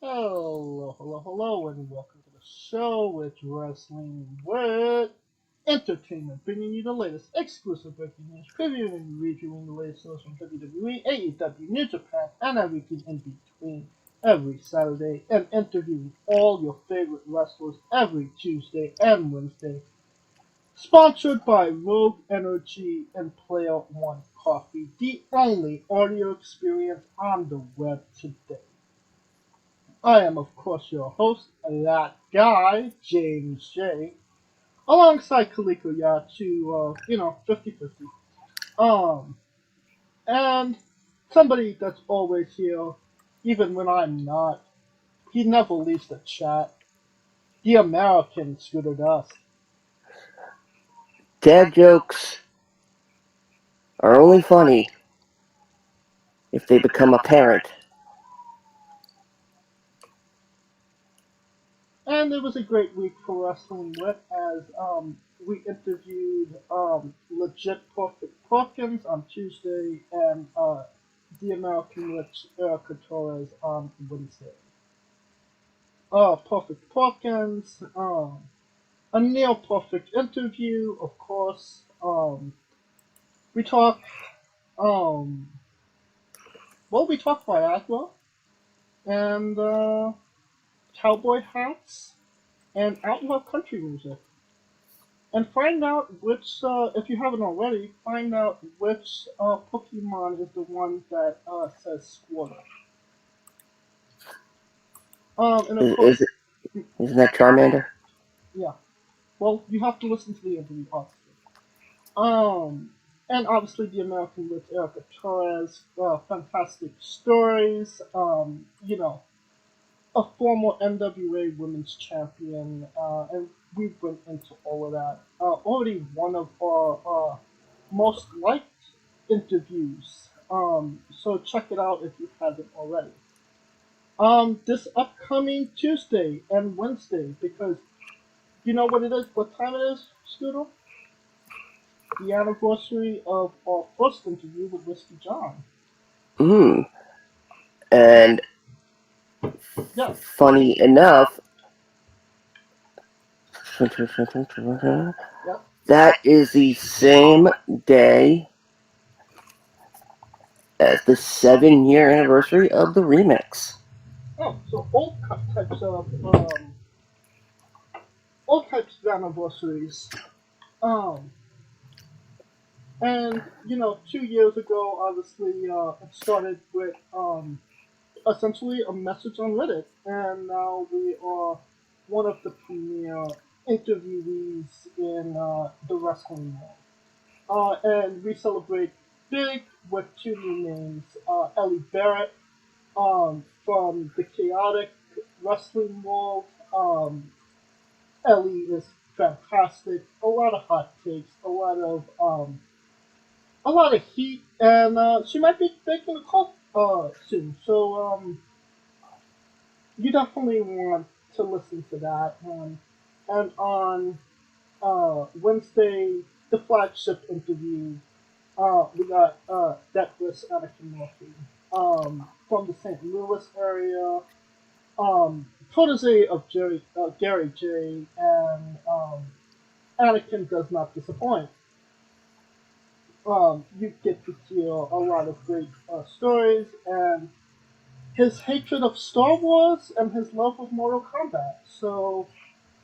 Hello, hello, hello, and welcome to the show with Wrestling with Entertainment, bringing you the latest exclusive breaking news, previewing and reviewing the latest news from WWE, AEW, New Japan, and everything in between every Saturday, and interviewing all your favorite wrestlers every Tuesday and Wednesday. Sponsored by Rogue Energy and Player One Coffee, the only audio experience on the web today. I am, of course, your host, that guy, James J, alongside Kaliko Yatu, 50-50. Um, and somebody that's always here, even when I'm not. He never leaves the chat. The American Scooter Dust. Dad jokes are only funny if they become apparent. And it was a great week for Wrestling With as we interviewed Legit Perfect Perkins on Tuesday and the American Witch Erica Torres on Wednesday. Perfect Perkins, a near perfect interview, of course. We talk, um, we talk Viagra and cowboy hats and outlaw country music. And find out which, if you haven't already, find out which Pokemon is the one that says Squirtle. And of Is, course, is it, isn't that Charmander? yeah. Well, you have to listen to the interview, obviously. Um, and obviously the American with Erica Torres, fantastic stories. A former NWA Women's Champion, and we went into all of that. Already one of our most liked interviews. So check it out if you haven't already. This upcoming Tuesday and Wednesday, because you know what it is, what time it is, Scooter? The anniversary of our first interview with Whiskey John. Hmm. And Yeah, funny enough, yeah. that is the same day as the 7-year anniversary of the remix. Oh, so all types of anniversaries. Um, and 2 years ago, obviously, it started with essentially a message on Reddit, and now we are one of the premier interviewees in the wrestling world. And we celebrate big with two new names. Ellie Barrett from the chaotic wrestling world. Ellie is fantastic. A lot of hot takes, a lot of heat, and she might be making a call soon. So you definitely want to listen to that. And on Wednesday, the flagship interview, we got Deathless Nakamura from the St. Louis area, protege of Gary J, and Anakin does not disappoint. You get to hear a lot of great stories and his hatred of Star Wars and his love of Mortal Kombat. So,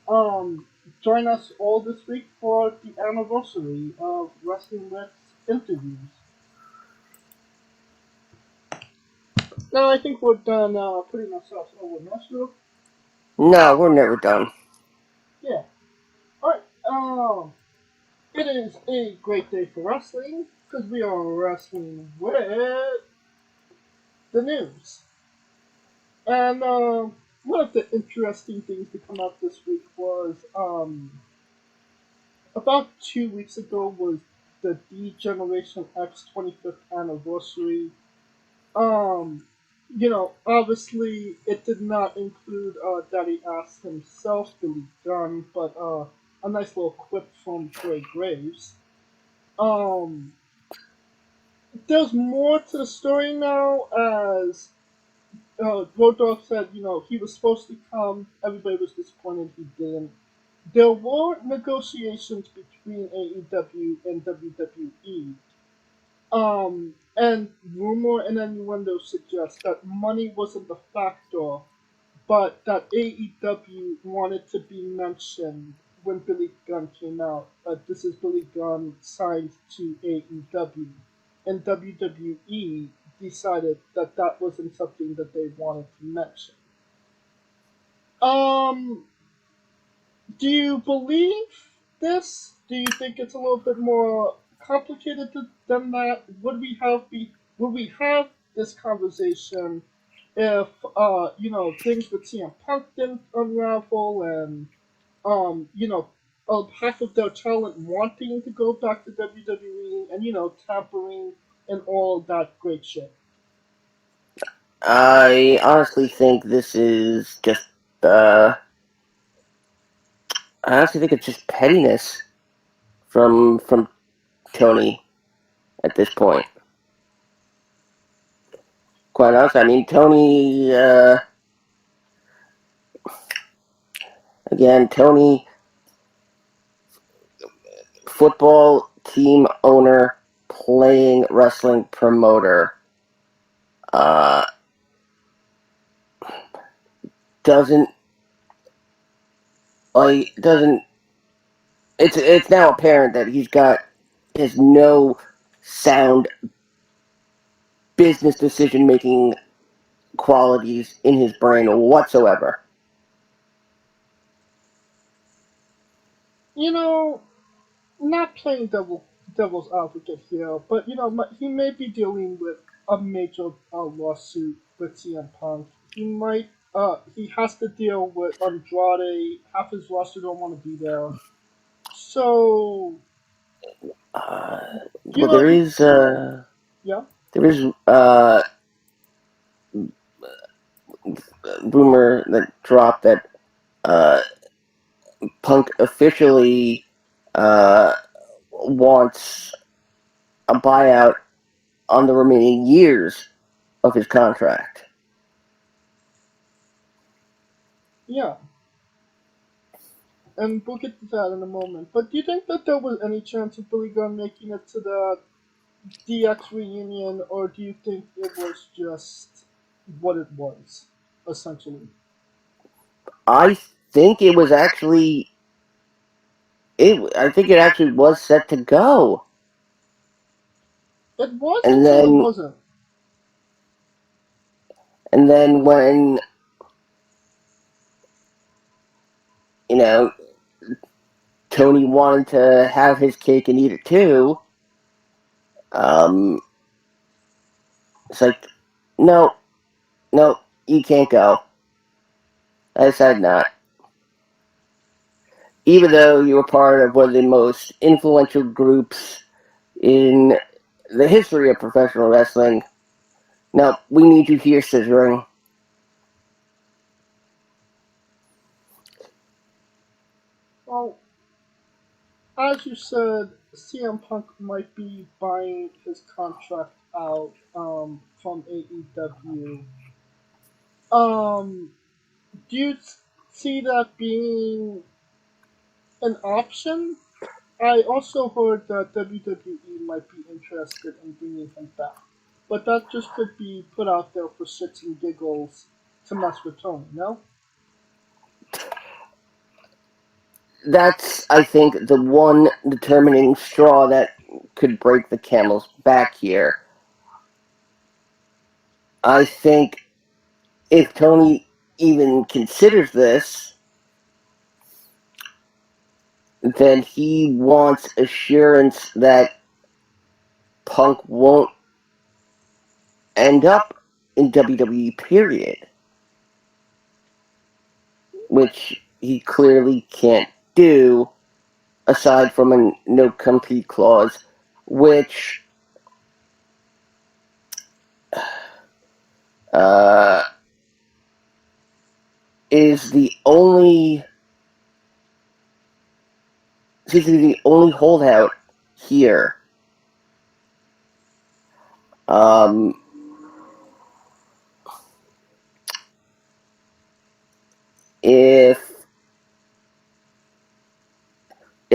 um, join us all this week for the anniversary of Wrestling With interviews. Now, I think we're done putting ourselves over Nashville. No, we're never done. Yeah. Alright. It is a great day for wrestling because we are wrestling with the news. And one of the interesting things to come out this week was about 2 weeks ago was the D Generation X 25th anniversary. Um, obviously it did not include Daddy Ass himself, Billy Gunn, but a nice little quip from Troy Graves. Um, there's more to the story now as Road Dogg said, he was supposed to come. Everybody was disappointed he didn't. There were negotiations between AEW and WWE. And rumor and innuendo suggest that money wasn't the factor, but that AEW wanted to be mentioned when Billy Gunn came out. This is Billy Gunn signed to AEW, and WWE decided that that wasn't something that they wanted to mention. Um, do you believe this? Do you think it's a little bit more complicated than that? Would we have this conversation if things with CM Punk didn't unravel and half of their talent wanting to go back to WWE and tampering and all that great shit? I honestly think this is just, uh, I honestly think it's just pettiness from Tony at this point. Quite honestly, I mean, Tony, again, Tony, football team owner, playing wrestling promoter, uh, doesn't, doesn't, it's now apparent that has no sound business decision making qualities in his brain whatsoever. You know, not playing devil's advocate here, but he may be dealing with a major lawsuit with CM Punk. He has to deal with Andrade. Half his roster don't want to be there. So Uh, you well, know, you, yeah, there is rumor that dropped that uh, Punk officially wants a buyout on the remaining years of his contract. yeah, and we'll get to that in a moment. But do you think that there was any chance of Billy Gunn making it to the DX reunion, or do you think it was just what it was, essentially? I think it was actually I think it actually was set to go, It was and until it then wasn't. when you know Tony wanted to have his cake and eat it too, um, it's like, no, no, you can't go. I said not. Even though you were part of one of the most influential groups in the history of professional wrestling, no, we need you here, scissoring. Well, as you said, CM Punk might be buying his contract out from AEW. Um, do you see that being an option? I also heard that WWE might be interested in bringing him back, but that just could be put out there for shits and giggles to mess with Tony. No? That's, I think, the one determining straw that could break the camel's back here. I think if Tony even considers this, then he wants assurance that Punk won't end up in WWE, period. Which he clearly can't do, aside from a no compete clause, which uh, is the only seems to be the only holdout here. Um,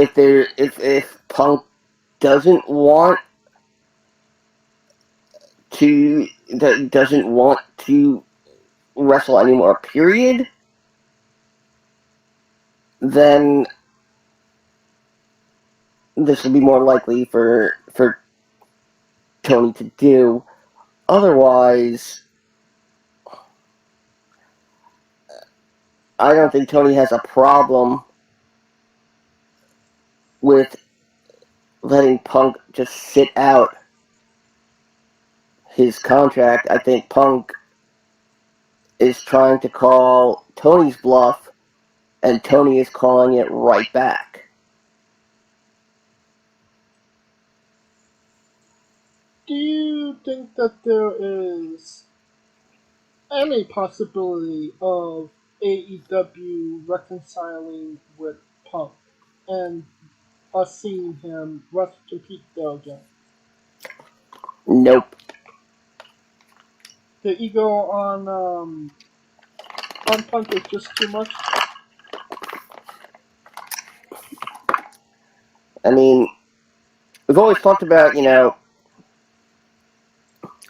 if Punk doesn't want to wrestle anymore, period, then this will be more likely for Tony to do. Otherwise, I don't think Tony has a problem with letting Punk just sit out his contract. I think Punk is trying to call Tony's bluff, and Tony is calling it right back. Do you think that there is any possibility of AEW reconciling with Punk and us seeing him compete there again? Nope. The ego on Punk is just too much. I mean, we've always talked about,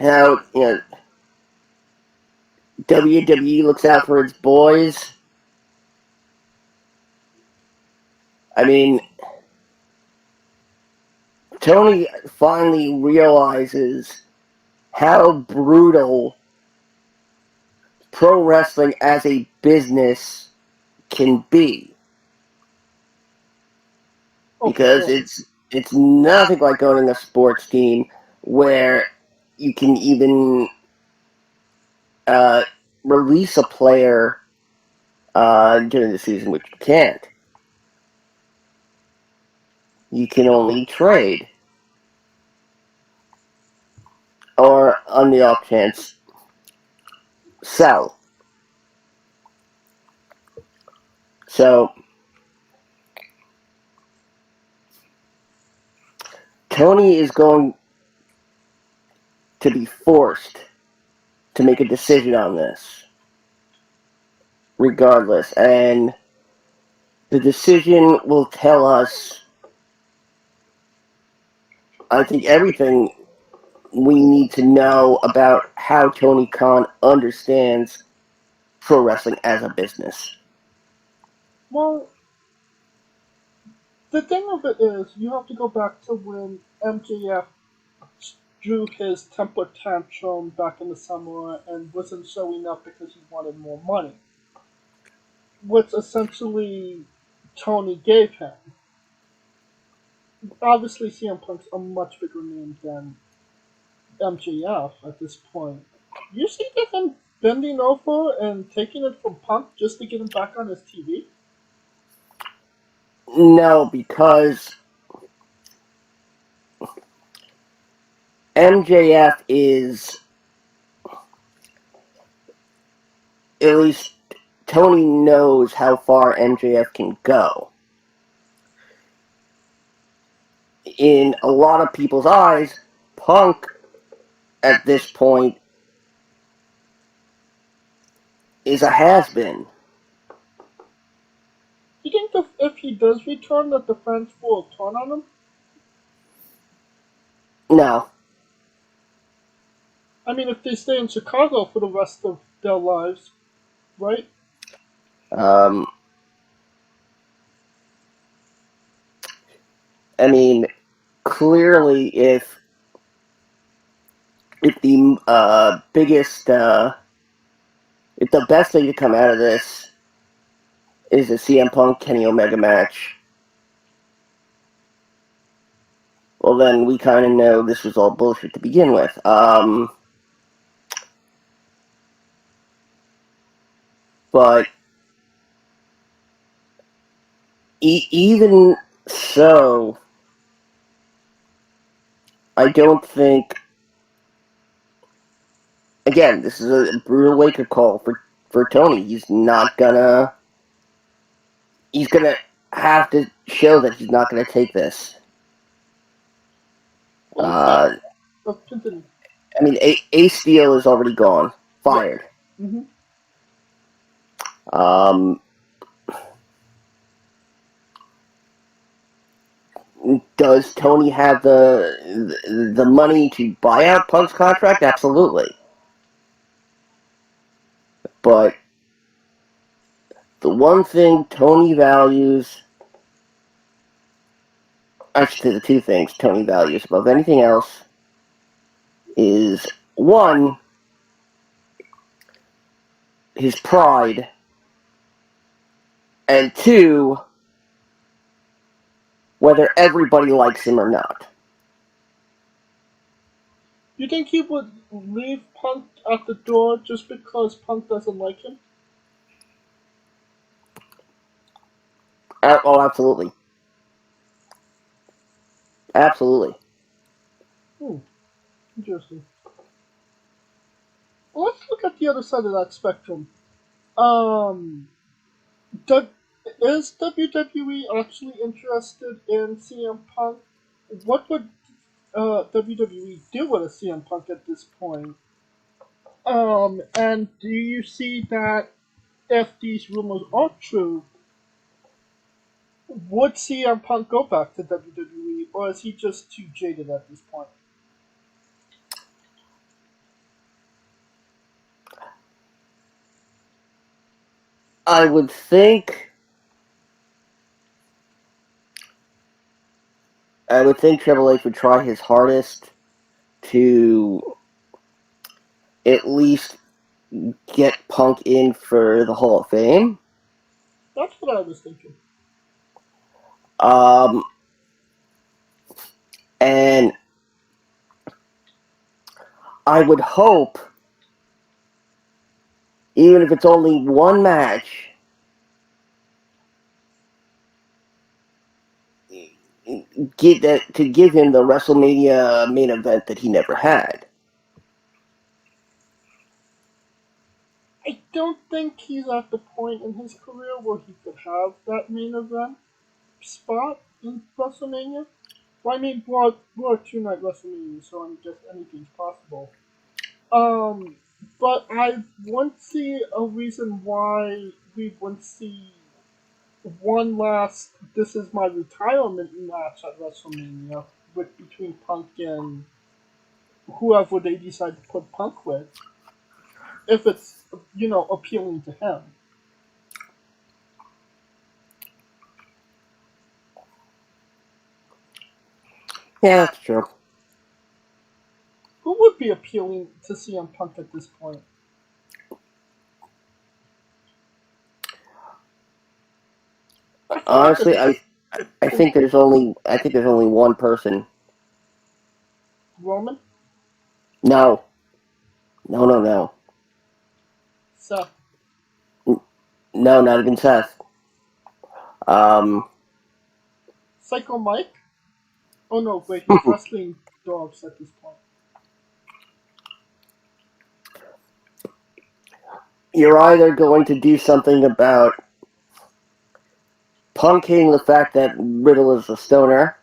how, WWE looks out for its boys. I mean, Tony finally realizes how brutal pro wrestling as a business can be. Because it's nothing like owning a sports team where you can even release a player during the season, which you can't. You can only trade. Or, on the off chance, sell. So, Tony is going to be forced to make a decision on this, regardless. And the decision will tell us, I think, everything we need to know about how Tony Khan understands pro wrestling as a business. Well, the thing of it is, you have to go back to when MJF drew his temper tantrum back in the summer and wasn't showing up because he wanted more money, which essentially Tony gave him. Obviously, CM Punk's a much bigger name than MJF at this point. You see him bending over and taking it from Punk just to get him back on his TV? No, because MJF is, at least Tony knows how far MJF can go. In a lot of people's eyes, Punk at this point is a has-been. You think if he does return that the fans will turn on him? No. I mean, if they stay in Chicago for the rest of their lives, right? I mean, clearly, if the biggest, if the best thing to come out of this is a CM Punk Kenny Omega match, well, then we kind of know this was all bullshit to begin with. But even so, I don't think. Again, this is a brutal wake-up call for Tony. He's gonna have to show that he's not gonna take this. I mean, Ace Steel is already gone, fired. Yeah. Mm-hmm. does Tony have the money to buy out Punk's contract? Absolutely. But the one thing Tony values, I should say the two things Tony values above anything else, is one, his pride, and two, whether everybody likes him or not. You think he would leave Punk at the door just because Punk doesn't like him? Oh, absolutely. Absolutely. Interesting. Well, let's look at the other side of that spectrum. Um, is WWE actually interested in CM Punk? What would WWE do with a CM Punk at this point? And do you see that if these rumors are true, would CM Punk go back to WWE, or is he just too jaded at this point? I would think Triple H would try his hardest to at least get Punk in for the Hall of Fame. That's what I was thinking. And I would hope, even if it's only one match, to give him the WrestleMania main event that he never had. I don't think he's at the point in his career where he could have that main event spot in WrestleMania. Well, I mean, we're a two-night WrestleMania, so I guess anything's possible. But I wouldn't see a reason why we wouldn't see one last "this is my retirement" match at WrestleMania with between Punk and whoever they decide to put Punk with, if it's appealing to him. Yeah, that's true. Who would be appealing to CM Punk at this point? Honestly, I think there's only one person. Roman? No. No. Seth? No, not even Seth. Psycho Mike? Oh no, wait, he's wrestling dogs at this point. You're either going to do something about punking the fact that Riddle is a stoner,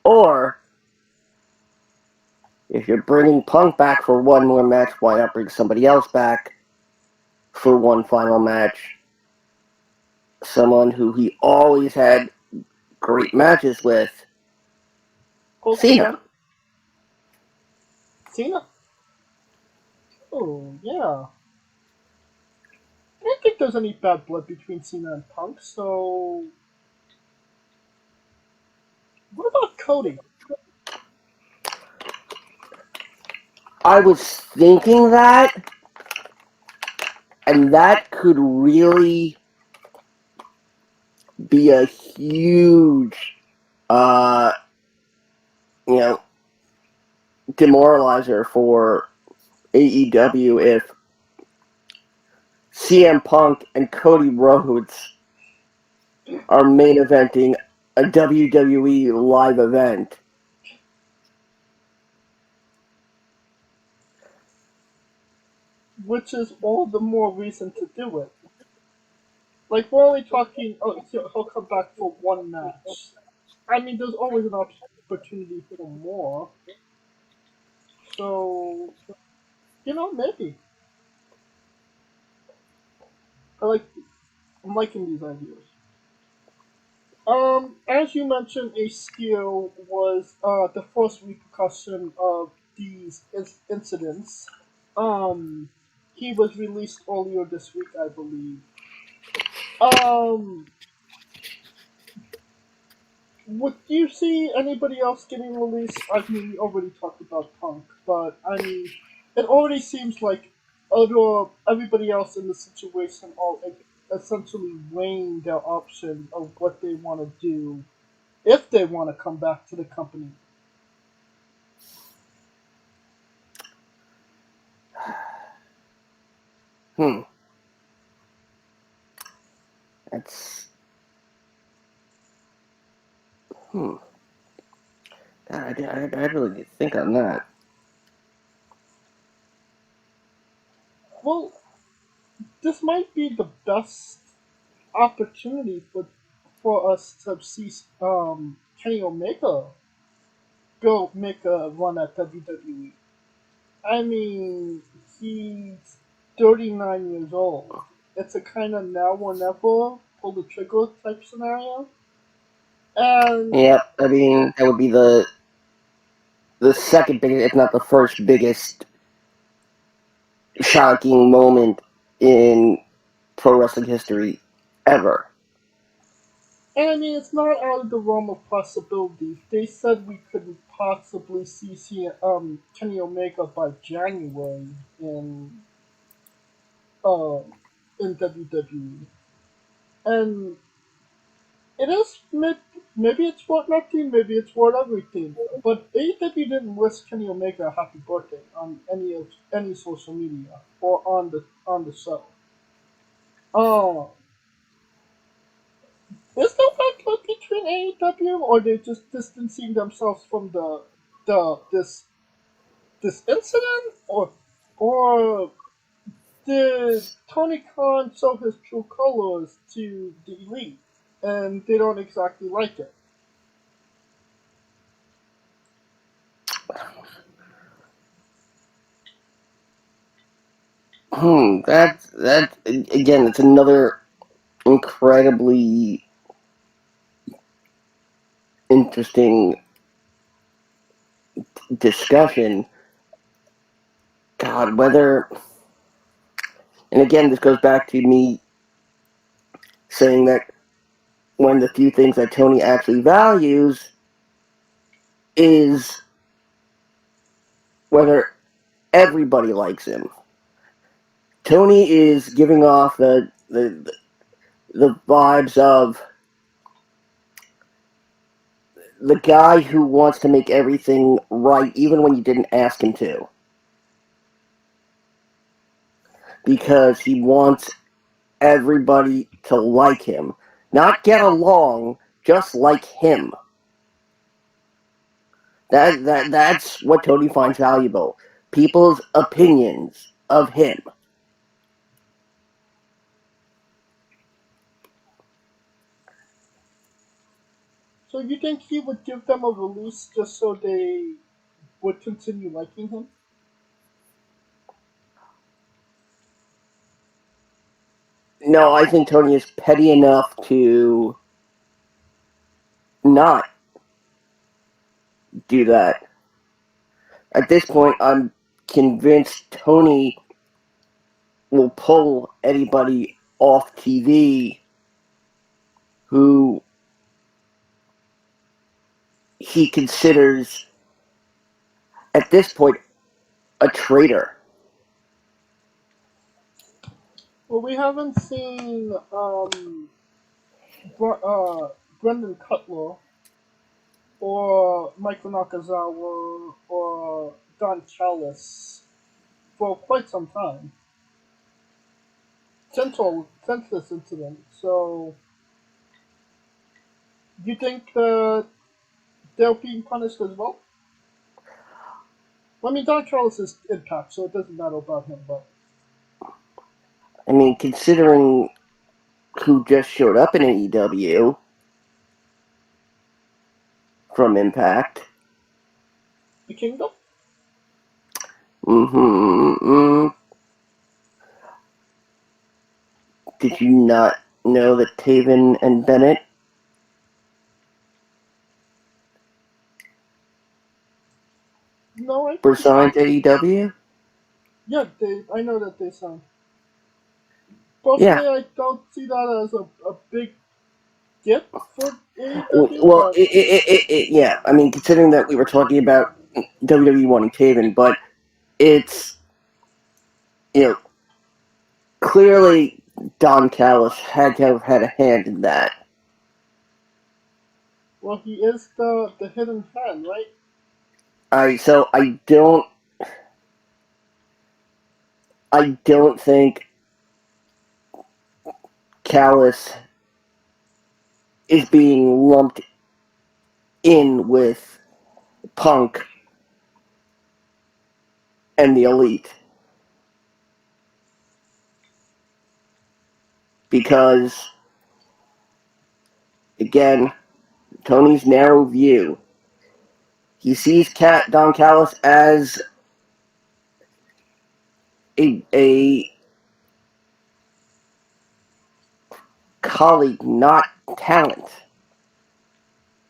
or if you're bringing Punk back for one more match, why not bring somebody else back for one final match? Someone who he always had great matches with. Cena. Cena? Oh, yeah. I don't think there's any bad blood between Cena and Punk, so. What about Cody? I was thinking that, and that could really be a huge, demoralizer for AEW if CM Punk and Cody Rhodes are main eventing a WWE live event. Which is all the more reason to do it. Like, we're only talking, oh, he'll come back for one match. I mean, there's always an opportunity for more. So, maybe. I like, I'm liking these ideas. As you mentioned, ACO was the first repercussion of these incidents. Um, he was released earlier this week, I believe. Um, would you see anybody else getting released? I mean, we already talked about Punk, but I mean, it already seems like everybody else in the situation are essentially weighing their options of what they want to do if they want to come back to the company. Hmm. That's hmm. I really need to think on that. Well, this might be the best opportunity for us to see Kenny Omega go make a run at WWE. I mean, he's 39 years old. It's a kind of now or never pull the trigger type scenario. And Yep. I mean, that would be the second biggest, if not the first biggest, shocking moment in pro wrestling history ever. I mean, it's not out of the realm of possibilities. They said we could possibly see Kenny Omega by January in um in WWE, and it is maybe it's worth nothing, maybe it's worth everything. But AEW didn't wish Kenny Omega a happy birthday on any social media or on the show. Oh, is there conflict between AEW, or they just distancing themselves from the this incident, or did Tony Khan show his true colors to the elite and they don't exactly like it? That again, it's another incredibly interesting discussion. God, whether, and again, this goes back to me saying that one of the few things that Tony actually values is whether everybody likes him. Tony is giving off the vibes of the guy who wants to make everything right, even when you didn't ask him to, because he wants everybody to like him, not get along, just like him. That's what Tony finds valuable. People's opinions of him. So you think he would give them a release just so they would continue liking him? No, I think Tony is petty enough to not do that. At this point, I'm convinced Tony will pull anybody off TV who he considers, at this point, a traitor. Well, we haven't seen Brendan Cutler or Michael Nakazawa or Don Chalice for quite some time since this incident. So, do you think that they're being punished as well? Well, I mean, Don Chalice is Impact, so it doesn't matter about him. But I mean, considering who just showed up in AEW from Impact. the Kingdom. Mm-hmm. Did you not know that Taven and Bennett No, I were think signed to AEW. yeah, I know that they signed. Personally, Yeah. I don't see that as a big get for AEW, Well, but yeah. I mean, considering that we were talking about WWE wanting Taven, but it's, you know, clearly Don Callis had to have had a hand in that. well, he is the hidden hand, right? So I don't think Callis is being lumped in with Punk and the Elite because, again, Tony's narrow view. He sees Don Callis as a colleague, not talent.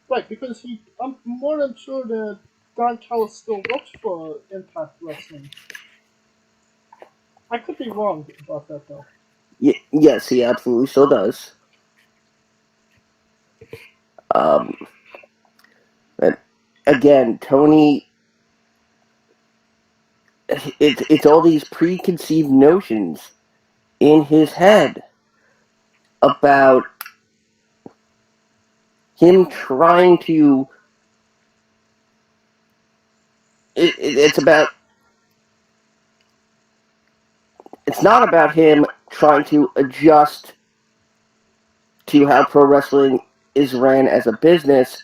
Right, because I'm more than sure that Don Callis still works for Impact Wrestling. I could be wrong about that though. Yes, he absolutely still does. Um, but again, Tony, it's all these preconceived notions in his head about him trying to. It's about. It's not about him trying to adjust to how pro wrestling is ran as a business,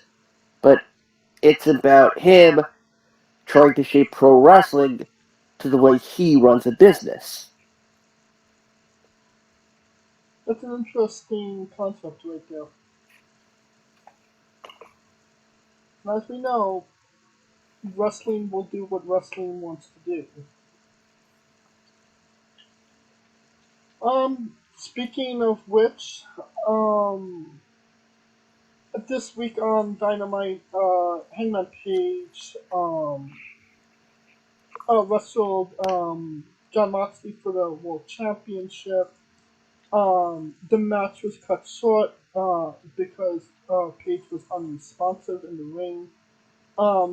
but it's about him trying to shape pro wrestling to the way he runs a business. That's an interesting concept right there. And as we know, wrestling will do what wrestling wants to do. Speaking of which, this week on Dynamite, Hangman Page, wrestled, John Moxley for the World Championship. The match was cut short, because, Page was unresponsive in the ring.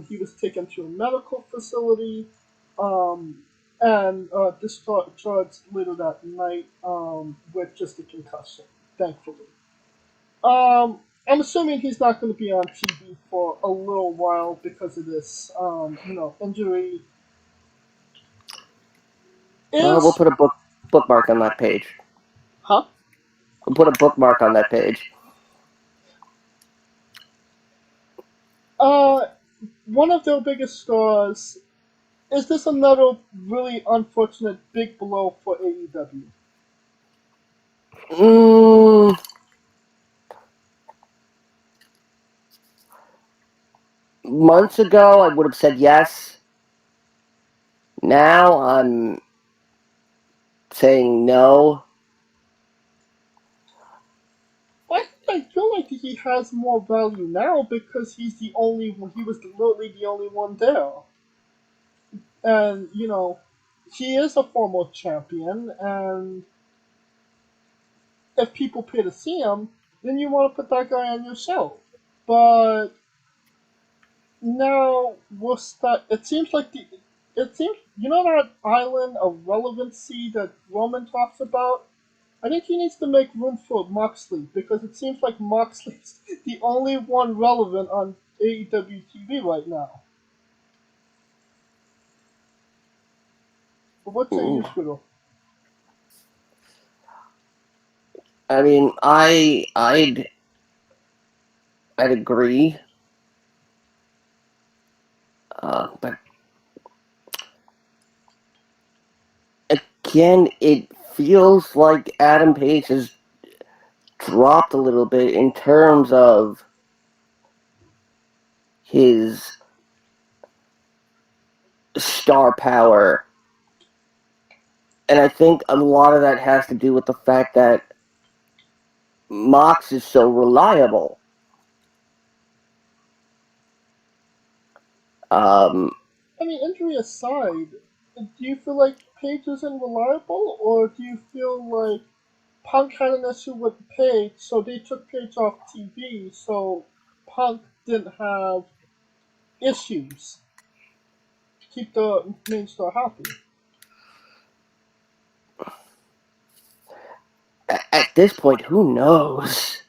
He was taken to a medical facility, um, and discharged later that night, with just a concussion, thankfully. I'm assuming he's not going to be on TV for a little while because of this, injury. We'll Is put a bookmark on that page. huh? We'll put a bookmark on that page. Uh, One of their biggest stars. Is this another really unfortunate big blow for AEW? Mm, months ago, I would have said yes. Now I'm saying no. I feel like he has more value now because he was literally the only one there. And, he is a former champion, and if people pay to see him, then you want to put that guy on your show. But now it seems, that island of relevancy that Roman talks about. I think he needs to make room for Moxley because it seems like Moxley's the only one relevant on AEW TV right now. But what say you, Mm, Squirrel? I mean, I'd agree, but again, it feels like Adam Page has dropped a little bit in terms of his star power. And I think a lot of that has to do with the fact that Mox is so reliable. Um, I mean, injury aside, do you feel like Paige isn't reliable, or do you feel like Punk had an issue with Paige, so they took Paige off TV, so Punk didn't have issues to keep the main star happy? At this point, who knows?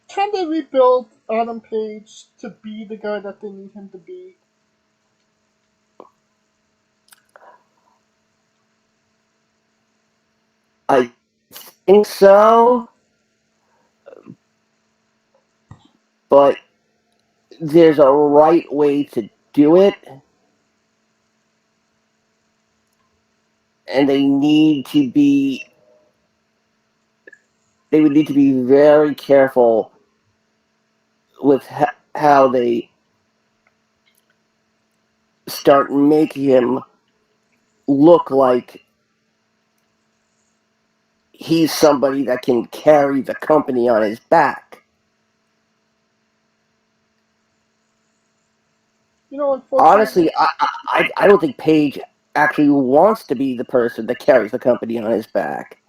Can they rebuild Adam Page to be the guy that they need him to be? I think so, but there's a right way to do it, and they would need to be very careful with how they start making him look like he's somebody that can carry the company on his back. You know, unfortunately, Honestly, I don't think Paige actually wants to be the person that carries the company on his back.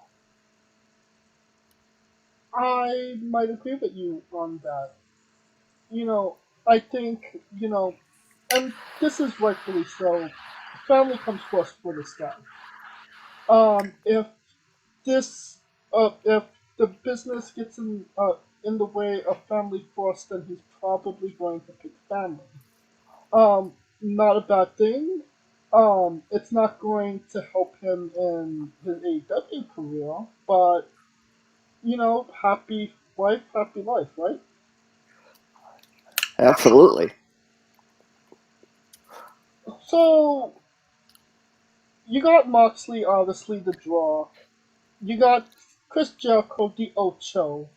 I might agree with you on that. You know, I think, and this is rightfully so. Family comes first for this guy. If this, if the business gets in the way of family first, then he's probably going to pick family. Not a bad thing. It's not going to help him in his AEW career, but happy wife, happy life, right? Absolutely. So you got Moxley, obviously the draw. You got Chris Jericho, the Ocho.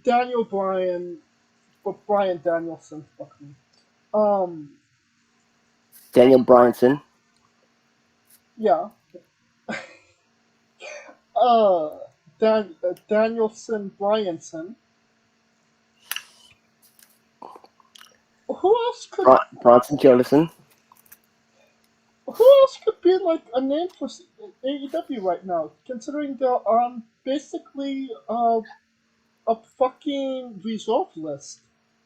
Daniel Bryan, or Bryan Danielson, fuck me. Um, Daniel Bryanson. yeah. Uh, Danielson, Bryanson. Who else could Bronson Jonason. Who else could be like a name for AEW right now? Considering they're on basically a fucking reserve list.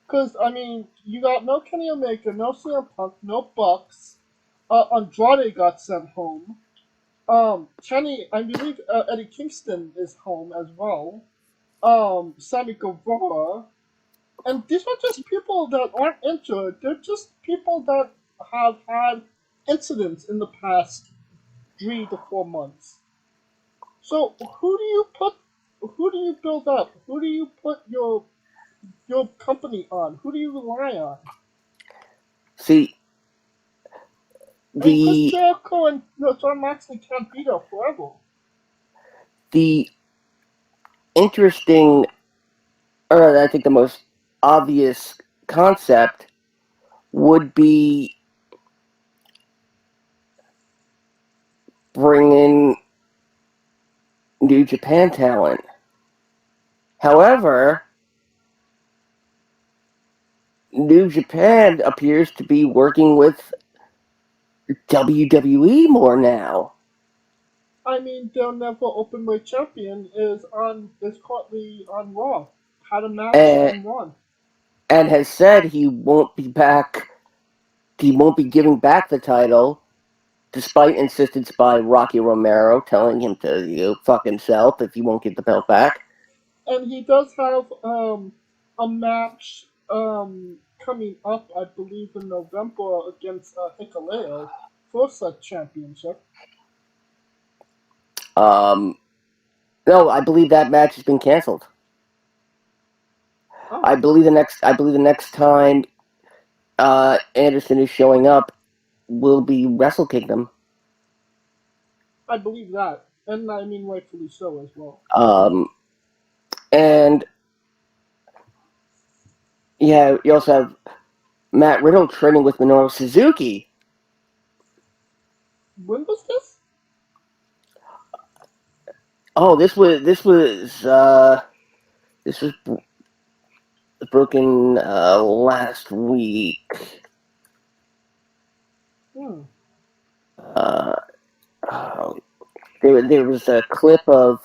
Because I mean, you got no Kenny Omega, no CM Punk, no Bucks. Andrade got sent home. I believe Eddie Kingston is home as well. Sammy Guevara, and these are just people that aren't injured. They're just people that have had incidents in the past 3 to 4 months. So who do you build up? Who do you put your company on? Who do you rely on? See, I mean, Chris the Jericho and John Moxley can't be there forever. the interesting, or I think the most obvious concept would be bringing New Japan talent. However, New Japan appears to be working with WWE more now, I mean, their never openweight champion is currently on Raw. Had a match and, and won. and has said he won't be back. He won't be giving back the title, despite insistence by Rocky Romero telling him to fuck himself if he won't get the belt back. And he does have a match coming up, I believe, in November against Hikaleo for such championship. Um, no, I believe that match has been canceled. Oh, I believe the next time Anderson is showing up will be Wrestle Kingdom. I believe that, and I mean rightfully so as well. And yeah, you also have Matt Riddle training with Minoru Suzuki. When was this? Oh, this was broken last week. Hmm. Uh, uh, there was a clip of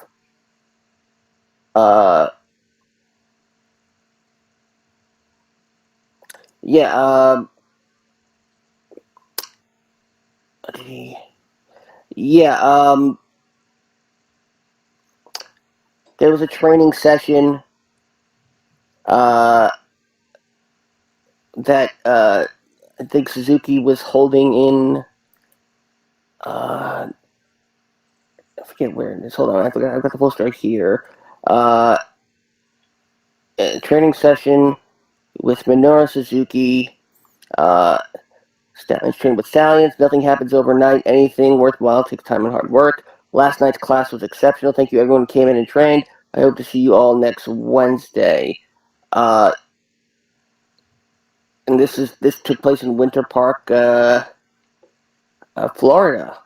uh, yeah, yeah, there was a training session uh, that I think Suzuki was holding in. I forget where it is. Hold on, I've got the poster right here. Uh, Training session with Minoru Suzuki. Stallions train with Stallions. Nothing happens overnight. Anything worthwhile takes time and hard work. Last night's class was exceptional. Thank you, everyone who came in and trained. I hope to see you all next Wednesday. And this took place in Winter Park, Florida,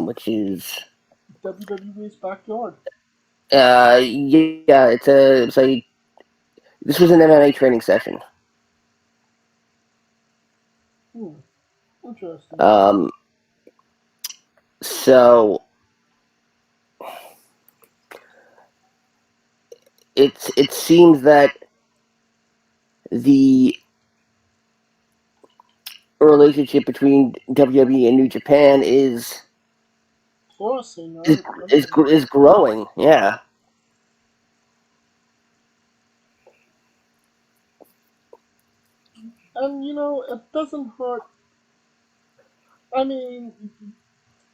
which is WWE's backyard. yeah, it's a this was an MMA training session. Hmm. Interesting. Um, so it seems that the relationship between WWE and New Japan Flourishing, is right? is is growing. Yeah, And it doesn't hurt. I mean,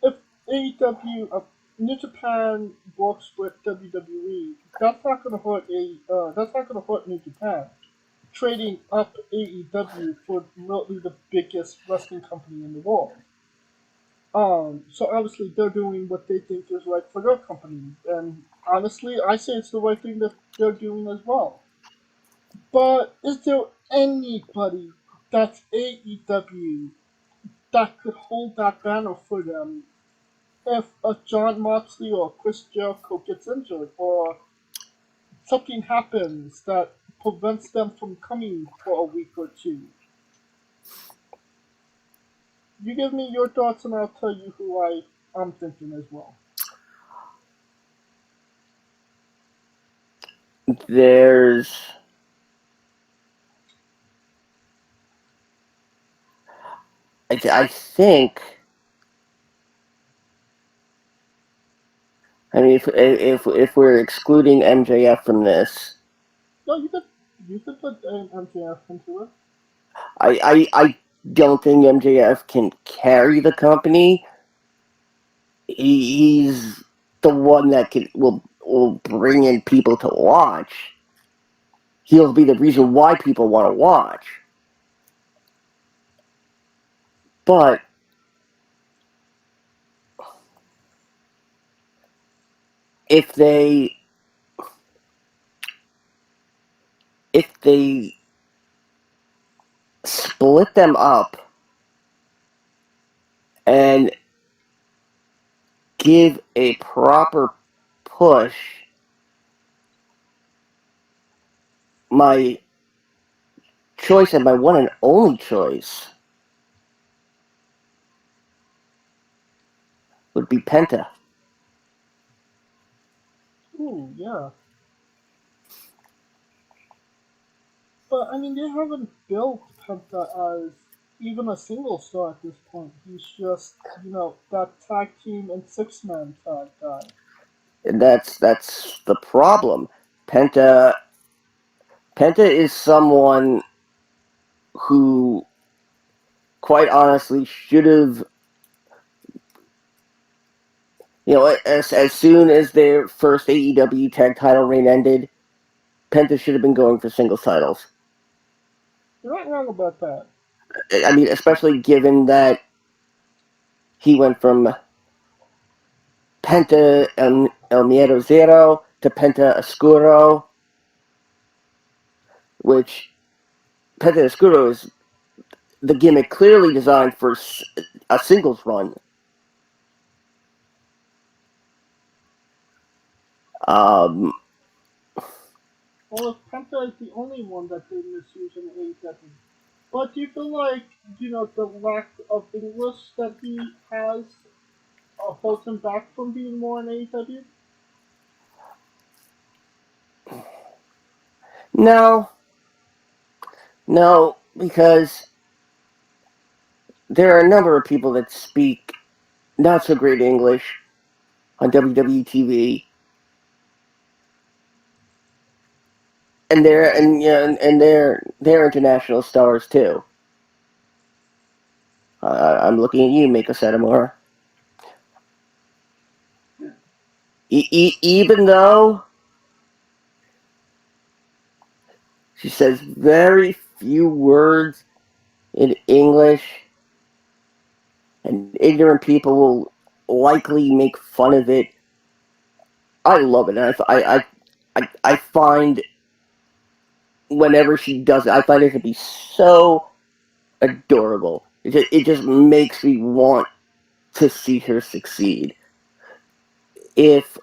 if AEW, New Japan works with WWE, that's not gonna hurt that's not gonna hurt New Japan. Trading up AEW for remotely the biggest wrestling company in the world. So obviously they're doing what they think is right for their company, and honestly, I say it's the right thing that they're doing as well. But is there anybody that's AEW that could hold that banner for them if a John Moxley or Chris Jericho gets injured or something happens that prevents them from coming for a week or two? You give me your thoughts and I'll tell you who I'm thinking as well. there's I think. I mean, if we're excluding MJF from this, No, you could put MJF into it. I don't think MJF can carry the company. He's the one that will bring in people to watch. He'll be the reason why people want to watch. But if they split them up and give a proper push, my choice and my one and only choice would be Penta. Ooh, yeah. But I mean, they haven't built Penta as even a single star at this point. He's just, that tag team and six-man tag guy. And that's the problem. Penta Penta is someone who, quite honestly, should have, as soon as their first AEW tag title reign ended, Penta should have been going for singles titles. You're not wrong about that. I mean, especially given that he went from Penta El Miedo Zero to Penta Oscuro, which Penta Oscuro is the gimmick clearly designed for a singles run. Um, Well, if Penta is the only one that they misuse in AEW. But do you feel like, the lack of English that he has holds him back from being more in AEW? No, no, because there are a number of people that speak not so great English on WWE TV, and they're international stars too. I'm looking at you, Miko Satomura. Even though she says very few words in English, and ignorant people will likely make fun of it. I love it, and I find whenever she does it, I find it to be so adorable. It just makes me want to see her succeed. If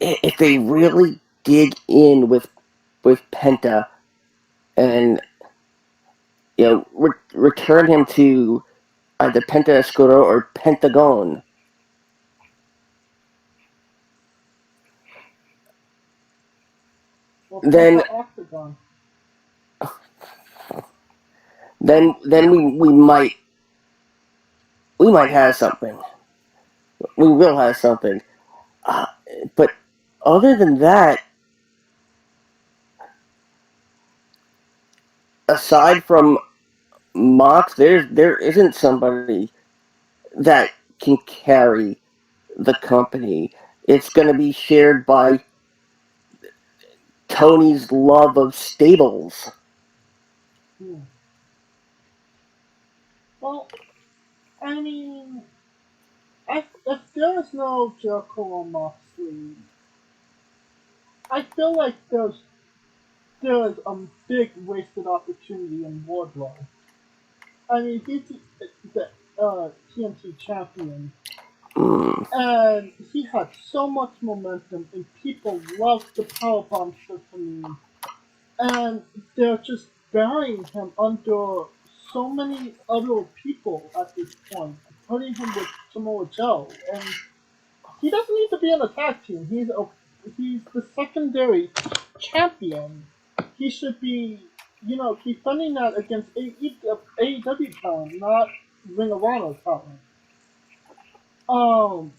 if they really dig in with Penta and return him to either Penta Escudo or Pentagon, Or then Penta Octagon? then we might have something. We will have something. Uh, but other than that, aside from Mox, there isn't somebody that can carry the company. It's going to be shared by Tony's love of stables. Hmm. Well, I mean, if there is no Jericho or Moxley, I feel like there's a big wasted opportunity in Wardlow. I mean, he's the TNT champion, Mm. and he had so much momentum, and people loved the powerbomb system, and they're just burying him under so many other people at this point, putting him with Samoa Joe, and he doesn't need to be on a tag team. He's the secondary champion. He should be, defending that against AEW talent, not Ring of Honor talent. Um,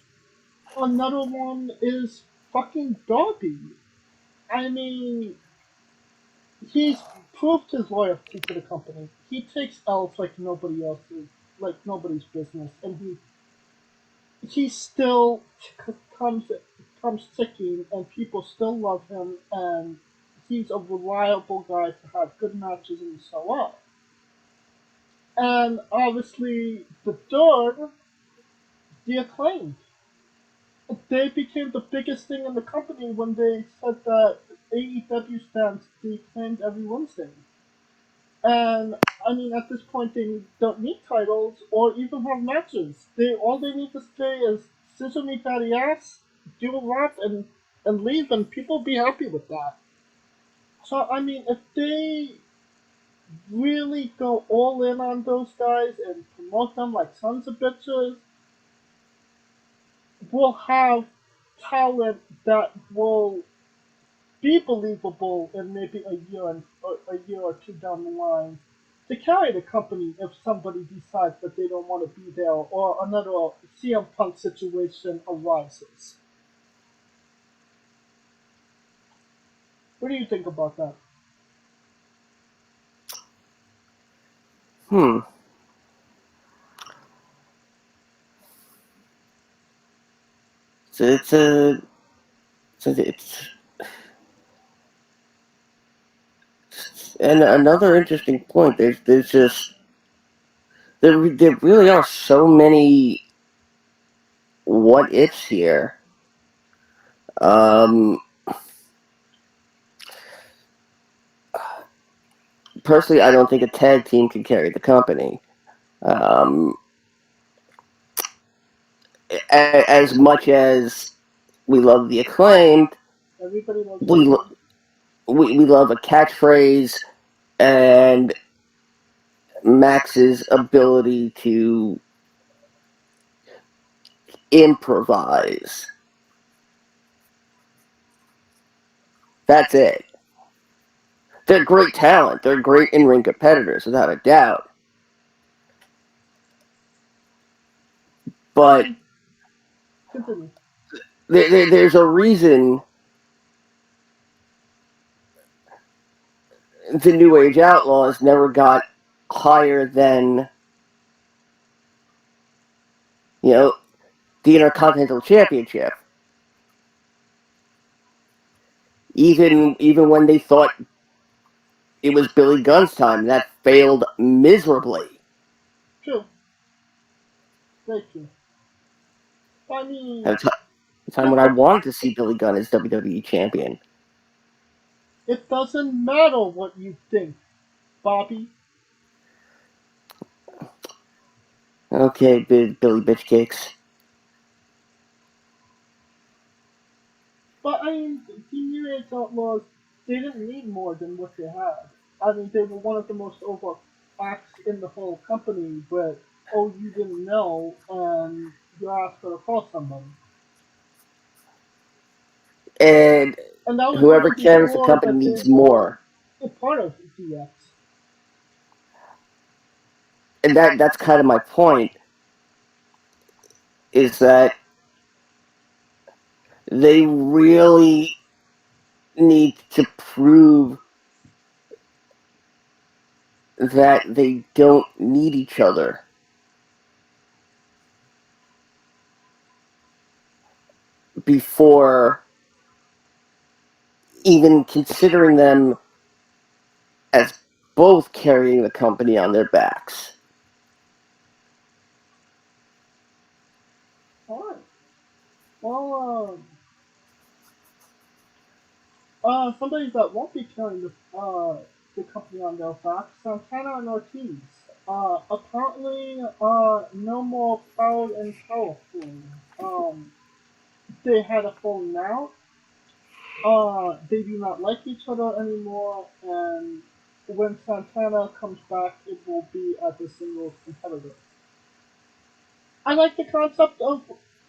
Another one is fucking Darby. I mean, he's proved his loyalty to the company. He takes L's like nobody else's, like nobody's business, and he still comes comes ticking, and people still love him, and he's a reliable guy to have good matches and so on. And obviously, the third, the acclaimed. They became the biggest thing in the company when they said that AEW stands the acclaimed every Wednesday. And I mean, at this point, they don't need titles or even have matches. All they need to say is scissor me fatty ass, do a rap, and leave, and people be happy with that. So I mean, if they really go all in on those guys and promote them like sons of bitches, we'll have talent that will be believable in maybe a year or two down the line to carry the company if somebody decides that they don't want to be there or another CM Punk situation arises. What do you think about that? Hmm. So it's and another interesting point. There's just there really are so many what ifs here. Um, Personally, I don't think a tag team can carry the company. Um, as much as we love the Acclaimed. Everybody loves We that. we love a catchphrase and Max's ability to improvise. That's it. They're great talent. They're great in-ring competitors, without a doubt. But Continue. there's a reason the New Age Outlaws never got higher than, the Intercontinental Championship. Even when they thought it was Billy Gunn's time, that failed miserably. True. Very true. I mean, At a time when I wanted to see Billy Gunn as WWE champion. it doesn't matter what you think, Bobby. Okay, Billy Bitch Cakes. But I mean, the New Age Outlaws, they didn't need more than what they had. I mean, they were one of the most over acts in the whole company, but oh, you didn't know, and you asked for to call somebody. And And that was whoever even carries the before company that they needs were more. a part of DX. And that's kind of my point, is that they really need to prove that they don't need each other before even considering them as both carrying the company on their backs. Alright. Well, somebody that won't be carrying the company on their backs, Santana and Ortiz. Apparently, no more proud and powerful. They had a falling out. They do not like each other anymore, and when Santana comes back, it will be as a single competitor. I like the concept of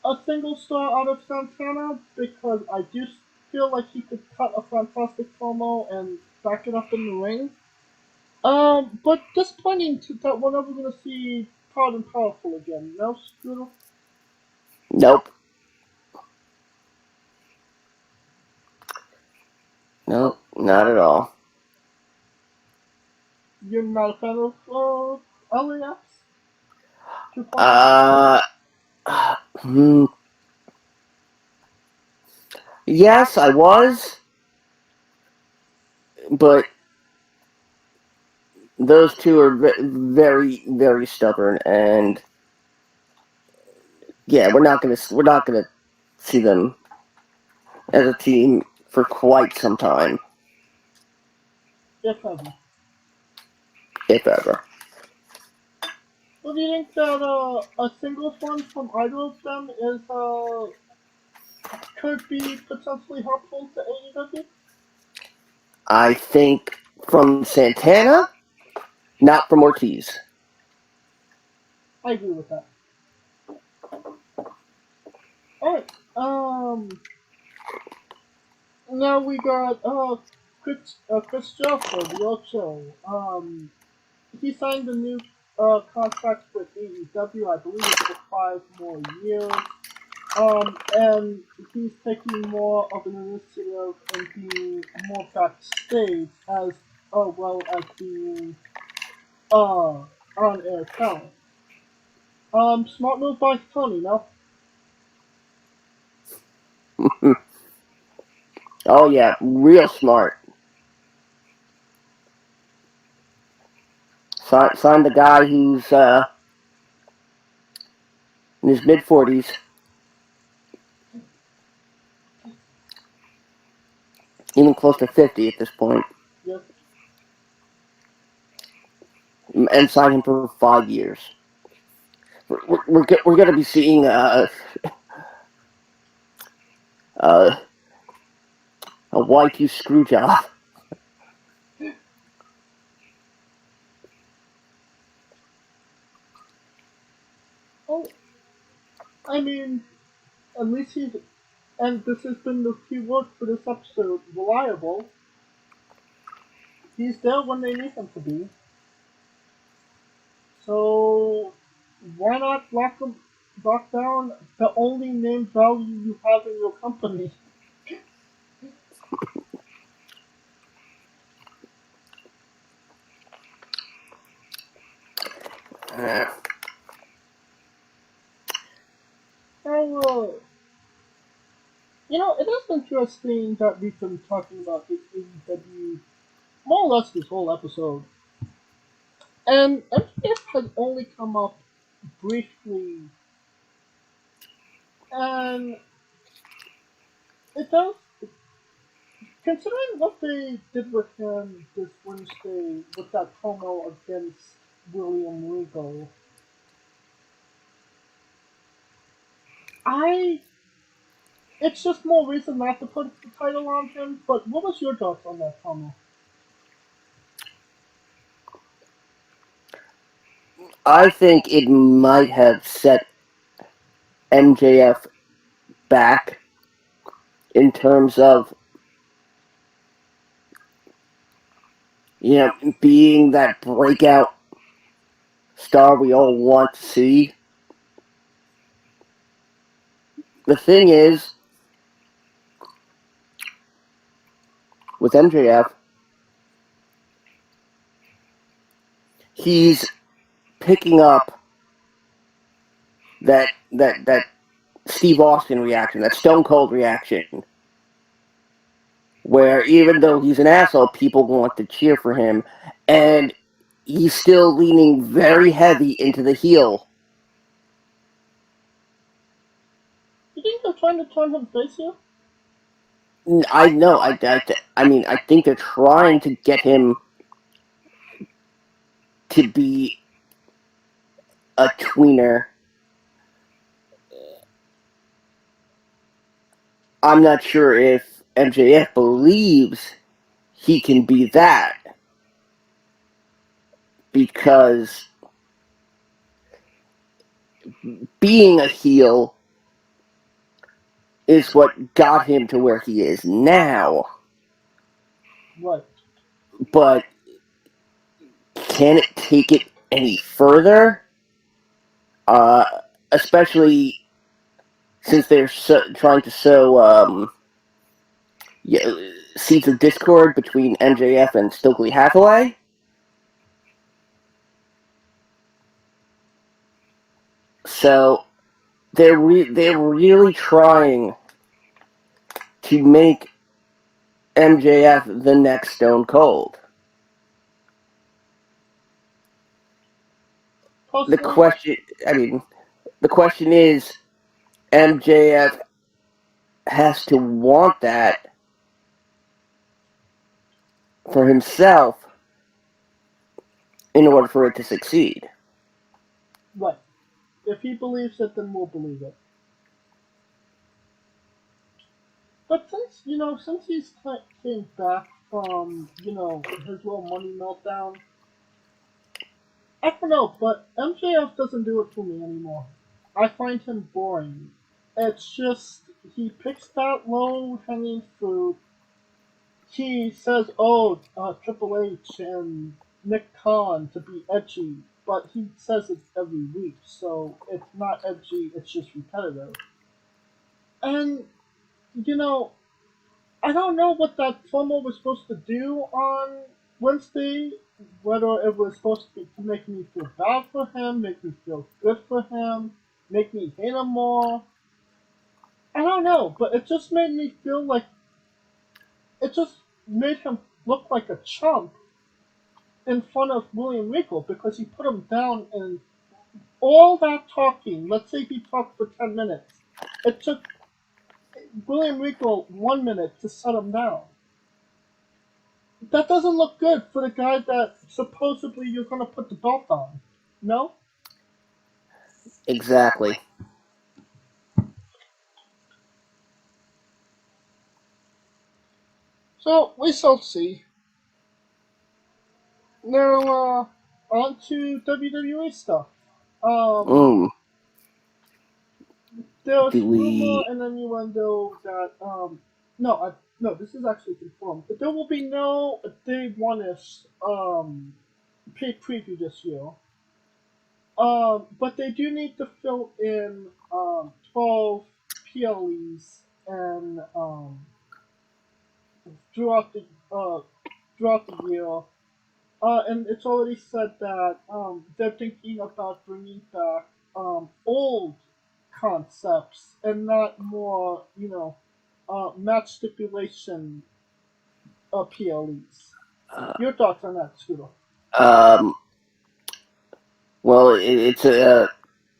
a single star out of Santana because I do feel like he could cut a fantastic promo and back it up in the ring. But disappointing that we're never going to see Proud and Powerful again. No, Scooter? Nope. Nope, not at all. You're not a fan of LAX? Hmm. Yes, I was, but those two are very, very stubborn, and yeah, we're not gonna see them as a team for quite some time, If ever. if ever. Well, do you think that a singles one from either of them is could be potentially helpful to AEW? I think from Santana, not from Ortiz. I agree with that. Alright, now we got Chris Jericho, the Ocho. He signed a new contract with AEW. I believe it's for 5 more years. And he's taking more of an initiative and being more backstage as well as being on air talent. Smart move by Tony, no? Oh yeah, real smart. Signed the guy who's in his mid-40s, even close to 50 at this point, Yes. and signed him for 5 years. We're going to be seeing uh, a Y2 screw job. Oh, I mean, at least he's, and this has been the key word for this episode, reliable. He's there when they need him to be. So why not lock down the only name value you have in your company? Uh, Oh, it is interesting that we've been talking about this AEW more or less this whole episode. And MJF had only come up briefly, and it does, considering what they did with him this Wednesday with that promo against William Regal, I it's just more reason not to put the title on him. But what was your thoughts on that promo? I think it might have set MJF back in terms of, being that breakout star we all want to see. The thing is, with MJF, he's picking up that Steve Austin reaction, that Stone Cold reaction, where even though he's an asshole, people want to cheer for him, and he's still leaning very heavy into the heel. You think they're trying to turn him face here? I know. I mean, I think they're trying to get him to be a tweener. I'm not sure if MJF believes he can be that, because being a heel is what got him to where he is now. Right. But can it take it any further? Uh, Especially since they're trying to sow yeah, seeds of discord between MJF and Stokely Hathaway. So they're really trying to make MJF the next Stone Cold. The Personally, question, the question is, MJF has to want that for himself in order for it to succeed. right. If he believes it, then we'll believe it. But since he's came back from his little money meltdown, I don't know. But MJF doesn't do it for me anymore. I find him boring. It's just he picks that low hanging fruit. He says, "Oh, Triple H and Nick Khan to be edgy," but he says it every week, so it's not edgy. It's just repetitive. And you know, I don't know what that promo was supposed to do on Wednesday. Whether it was supposed to be to make me feel bad for him, make me feel good for him, make me hate him more. I don't know, but it just made me feel like it just made him look like a chump in front of William Regal because he put him down and all that talking. Let's say he talked for 10 minutes. It took William Regal 1 minute to shut him down. That doesn't look good for the guy that supposedly you're going to put the belt on. No? Exactly. So we shall see. Now, on to WWE stuff. Um, Mm, there's do rumor we? and innuendo that no, no, this is actually confirmed. But there will be no day one-ish pay preview this year. But they do need to fill in 12 PLEs and throughout the uh, throughout the year. And it's already said that they're thinking about bringing back old concepts and not more, match stipulation PLEs. Uh, Your thoughts on that, Scooter? um, well, it's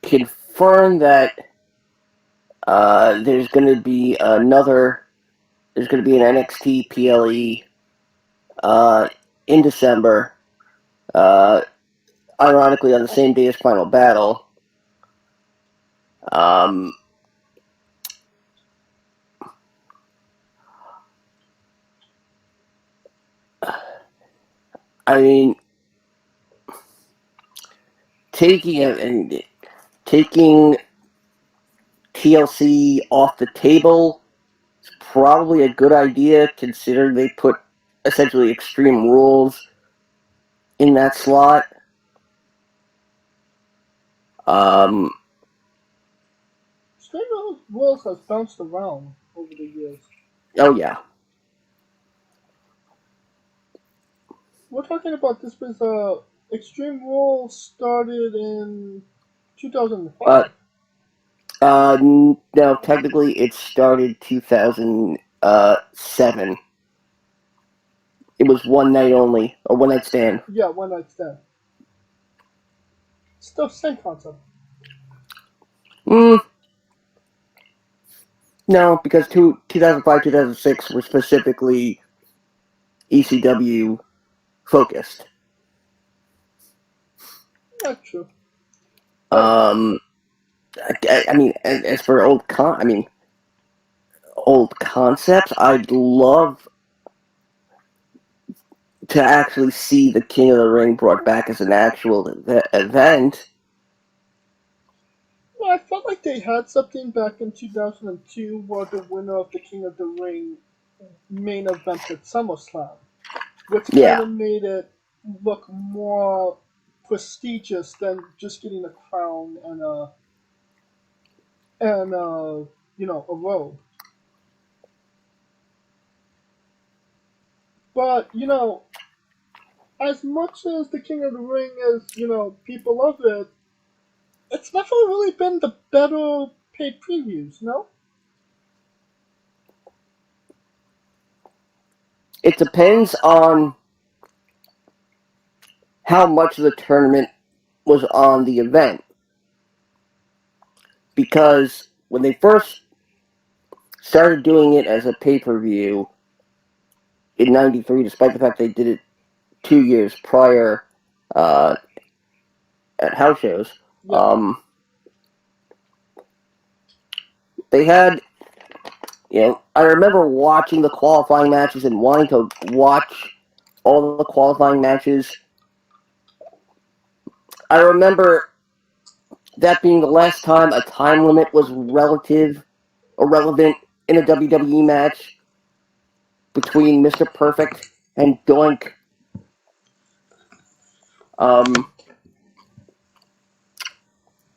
confirmed that there's going to be another. There's going to be an NXT PLE uh, in December. Uh, Ironically, on the same day as Final Battle. Um, I mean, taking and taking TLC off the table is probably a good idea, considering they put essentially Extreme Rules in that slot. Um, Extreme Rules has bounced around over the years. oh yeah. We're talking about this was Extreme Rules started in Uh, 2005. no, technically it started 2007. It was one night only, a one night stand. Yeah, one night stand. Still same concept. Mm, no, because 2005, 2006 were specifically ECW focused. Not true. But Um, I mean, as for old concepts, I'd love to actually see the King of the Ring brought back as an actual event. I felt like they had something back in 2002 where the winner of the King of the Ring main event at SummerSlam, which kind Yeah. of made it look more prestigious than just getting a crown and a robe. But as much as the King of the Ring is, people love it, it's never really been the better paid previews, no? It depends on how much of the tournament was on the event. Because when they first started doing it as a pay per view in '93, despite the fact they did it 2 years prior uh, at house shows, Yeah. they had, I remember watching the qualifying matches and wanting to watch all the qualifying matches. I remember that being the last time a time limit was relative or relevant in a WWE match between Mr. Perfect and Doink. Um,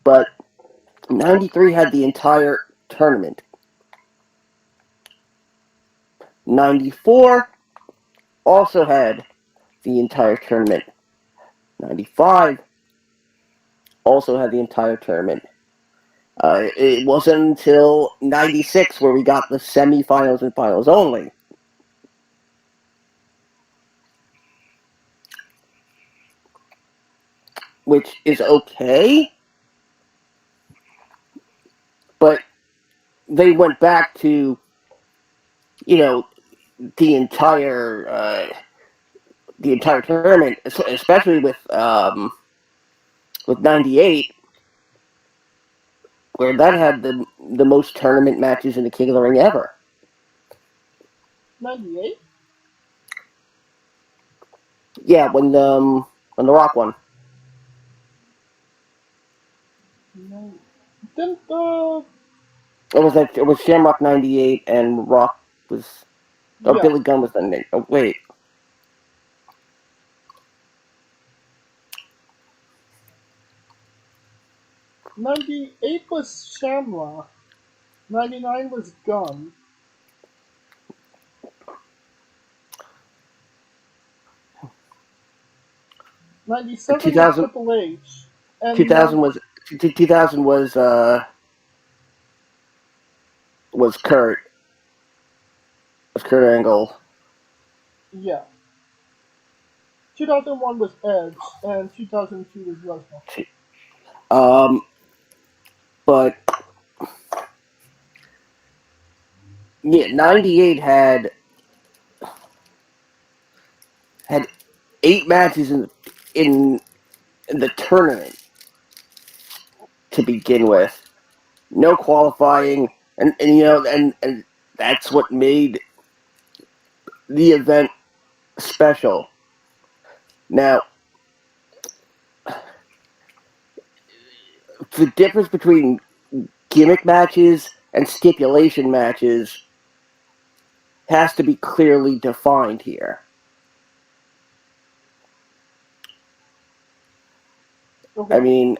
but '93 had the entire tournament. '94 also had the entire tournament. '95 also had the entire tournament. It wasn't until '96 where we got the semifinals and finals only. Which is okay, but they went back to, you know, the entire tournament, especially with '98, where that had the most tournament matches in the King of the Ring ever. 98? Yeah, when the Rock won. No. Didn't the It was Shamrock 98 and Rock was yeah Billy Gunn was the name. Oh wait. 98 was Shamrock, 99 was Gunn, 97 was 2000, Triple H, and 2000 was 2000 was Kurt Angle. yeah, 2001 was Edge, and 2002 was Lesnar. Um, but yeah, 98 had 8 matches in the tournament to begin with. No qualifying, and you know, and that's what made the event special. Now, the difference between gimmick matches and stipulation matches has to be clearly defined here. I Okay. mean,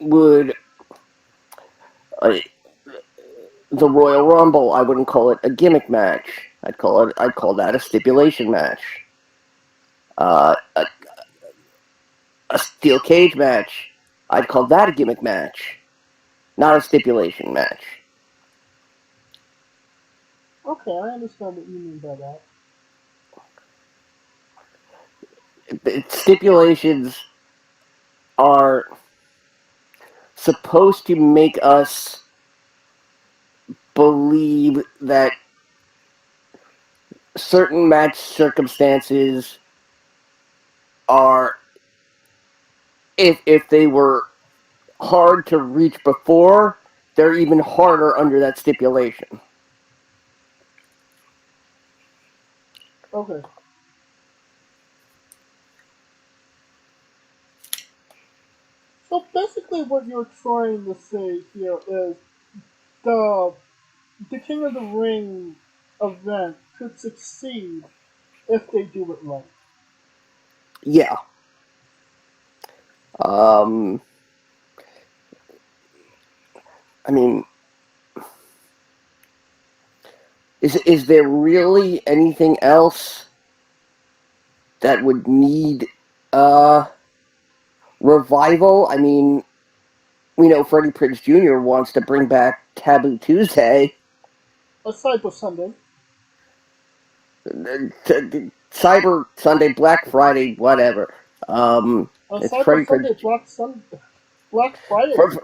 would uh, the Royal Rumble? I wouldn't call it a gimmick match. I'd call that a stipulation match. A steel cage match. I'd call that a gimmick match, not a stipulation match. Okay, I understand what you mean by that. Stipulations are supposed to make us believe that certain match circumstances are, if they were hard to reach before, they're even harder under that stipulation. Okay. So basically, what you're trying to say here is the the King of the Ring event could succeed if they do it right. Yeah. Um, I mean, is there really anything else that would need uh revival? I mean, we know Freddie Prinze Jr. wants to bring back Taboo Tuesday. Aside from Sunday, Cyber Sunday, Black Friday, whatever. It's aside from Freddie Prinze. Sunday, Black Friday. For,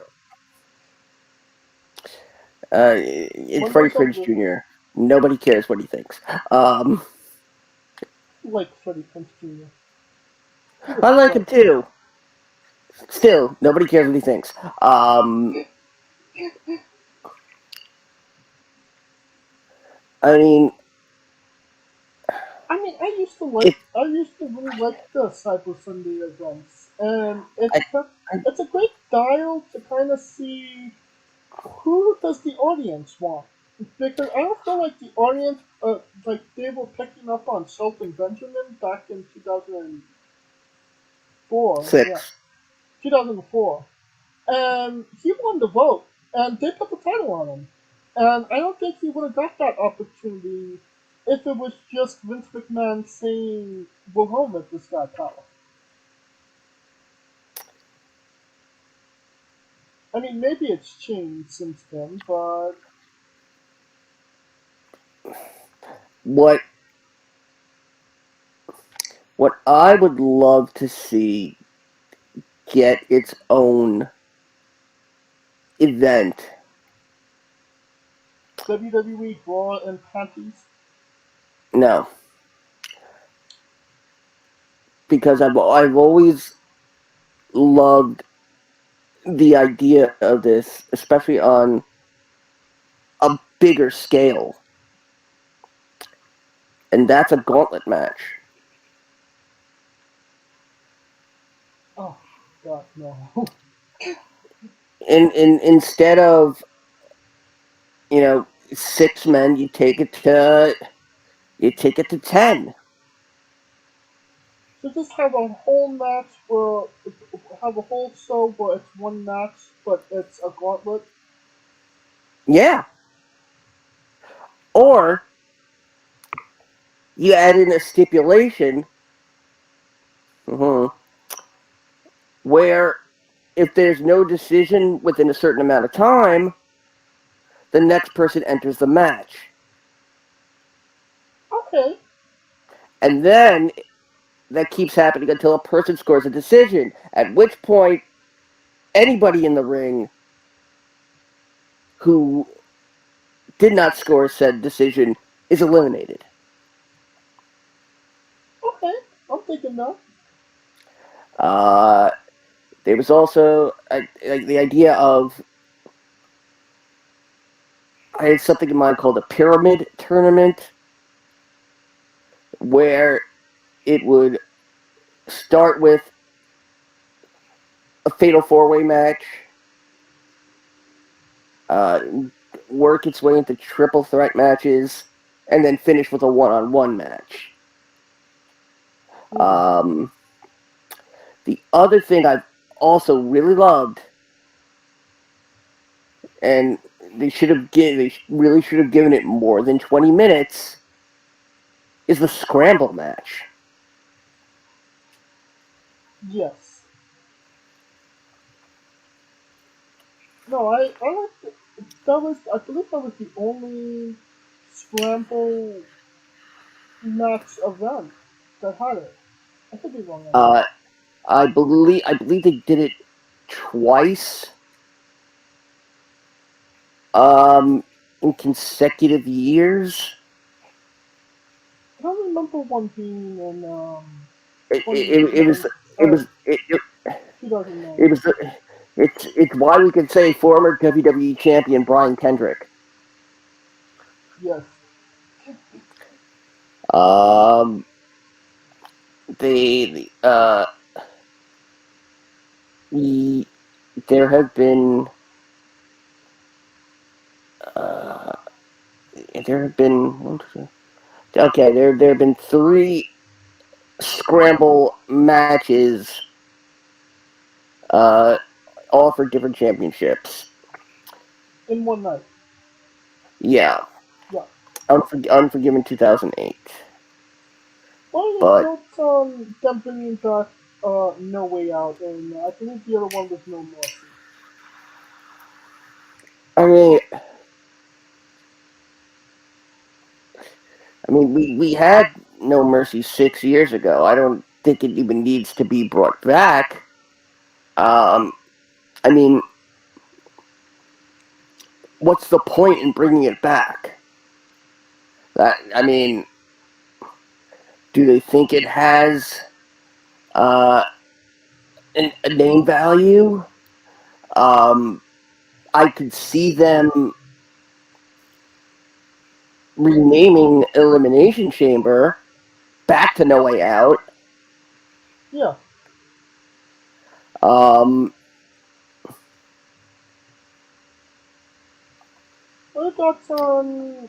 it's When Freddie there's a Prinze Jr. Nobody cares what he thinks. Um, like Freddie Prinze Jr. He was I like him great. too. Still, nobody cares what he thinks. I mean, I mean, if I used to really like the Cyber Sunday events, and I, I it's a great dial to kind of see who does the audience want. Because I don't feel like the audience, like they were picking up on Shelton Benjamin back in 2004, yeah, 6. 2004, and he won the vote, and they put the title on him, and I don't think he would have got that opportunity if it was just Vince McMahon saying, "We're home with this guy power." I mean, maybe it's changed since then, but what what I would love to see get its own event. WWE Raw and Panties. No, because I've always loved the idea of this, especially on a bigger scale, and that's a gauntlet match. Oh, God, no. Instead of, 6 men, you take it to 10. So just have a whole match for have a whole show where it's one match, but it's a gauntlet. Yeah. Or you add in a stipulation, mhm, where if there's no decision within a certain amount of time, the next person enters the match. Okay, And then that keeps happening until a person scores a decision, at which point anybody in the ring who did not score said decision is eliminated. okay, I'm thinking that. Uh, there was also like the idea of I had something in mind called a pyramid tournament, where it would start with a fatal four-way match, uh, work its way into triple threat matches, and then finish with a one-on-one match. Hmm. Um, the other thing I've also really loved, and they really should have given it more than 20 minutes, is the scramble match. Yes. No, I like it. That was I believe that was the only scramble match event that had it. I could be wrong on that. Uh, I believe they did it twice, in consecutive years. I don't remember one being in It, it, it was 2010 it or was it, it, 2009. it was it's why we could say former WWE champion Brian Kendrick. Yes. Um, the the there have been uh, there have been okay, there have been three scramble matches, uh, all for different championships. In one night. Yeah, Yeah. Unforgiven 2008, What are your but thoughts on them bringing back No Way Out? And I believe the other one was No Mercy. I mean, we had No Mercy 6 years ago. I don't think it even needs to be brought back. Um, I mean, what's the point in bringing it back? I mean, do they think it has uh, a name value? Um, I could see them renaming Elimination Chamber back to No Way Out. Yeah. Um, What are your thoughts on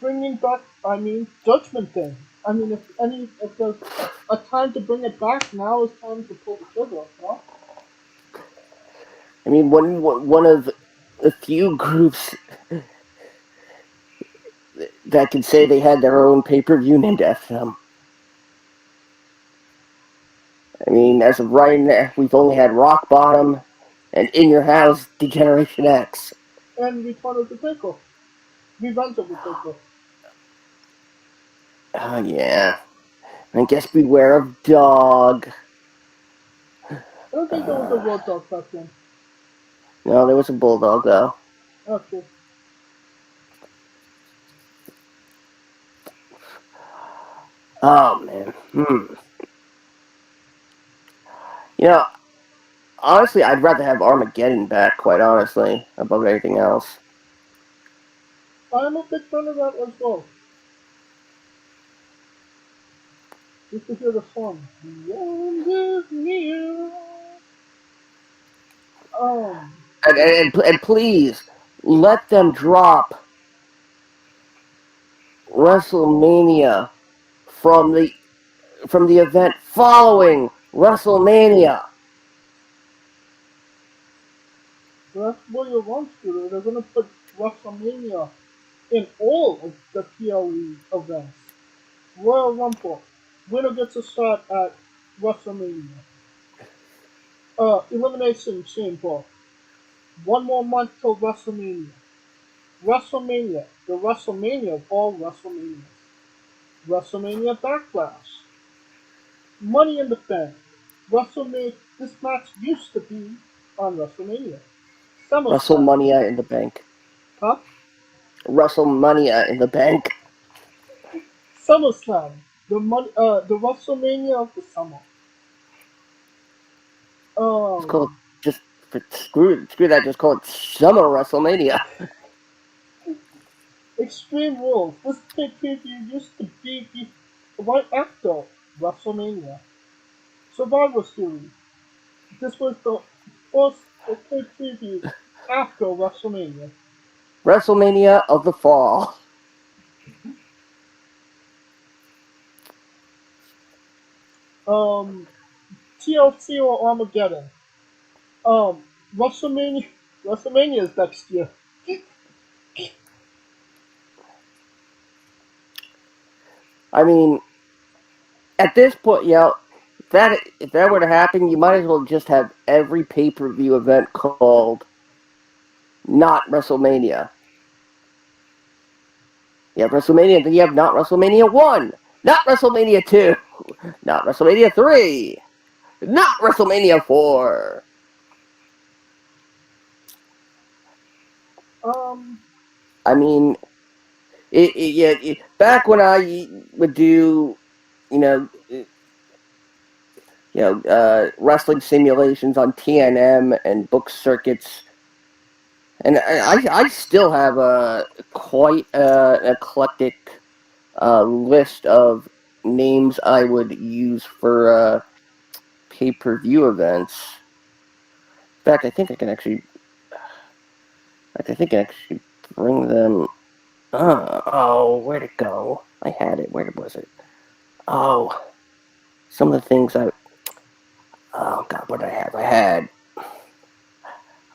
bringing back, I mean, Judgment Day? I mean, if there's a time to bring it back, now is time to pull the trigger, no? I mean, one of the few groups that could say they had their own pay-per-view named after them. I mean, as of right now, we've only had Rock Bottom and In Your House Degeneration X. And Return of the Taker. Revenge of the Taker. Oh, yeah. I guess Beware of Dog. I don't think there was a Uh, Road Dog back then. no, there was a Bulldog, though. Okay. Oh, man. You know, honestly, I'd rather have Armageddon back, quite honestly, above anything else. I'm a big fan of that as well. Just to hear the song. Beyond is near. and please let them drop WrestleMania from the event following WrestleMania. That's what you want to do. They're going to put WrestleMania in all of the PLE events. Royal Rumble, winner gets a shot at WrestleMania. Elimination Chamber, one more month till WrestleMania. WrestleMania, the WrestleMania of all WrestleManias. WrestleMania Backlash, Money in the Bank. WrestleMania, this match used to be on WrestleMania. SummerSlam, WrestleMania in the bank. huh? WrestleMania in the bank. SummerSlam, the WrestleMania of the summer. Just call it Um, just screw that. Just call it Summer WrestleMania. Extreme Rules. This pay-per-view used to be right after WrestleMania. Survivor Series. This was the first pay-per-view after WrestleMania. WrestleMania of the fall. Um, TLC or Armageddon. Um, WrestleMania. WrestleMania is next year. I mean, at this point, if that were to happen, you might as well just have every pay-per-view event called not WrestleMania. You have WrestleMania, then you have not WrestleMania 1, not WrestleMania 2, not WrestleMania 3, not WrestleMania 4. Um, I mean, back when I would do, you know, wrestling simulations on TNM and book circuits, and I still have a quite an eclectic list of names I would use for pay-per-view events. In fact, I think I actually bring them. Where'd it go? I had it. Where was it? Oh, some of the things I. Oh God, what did I have?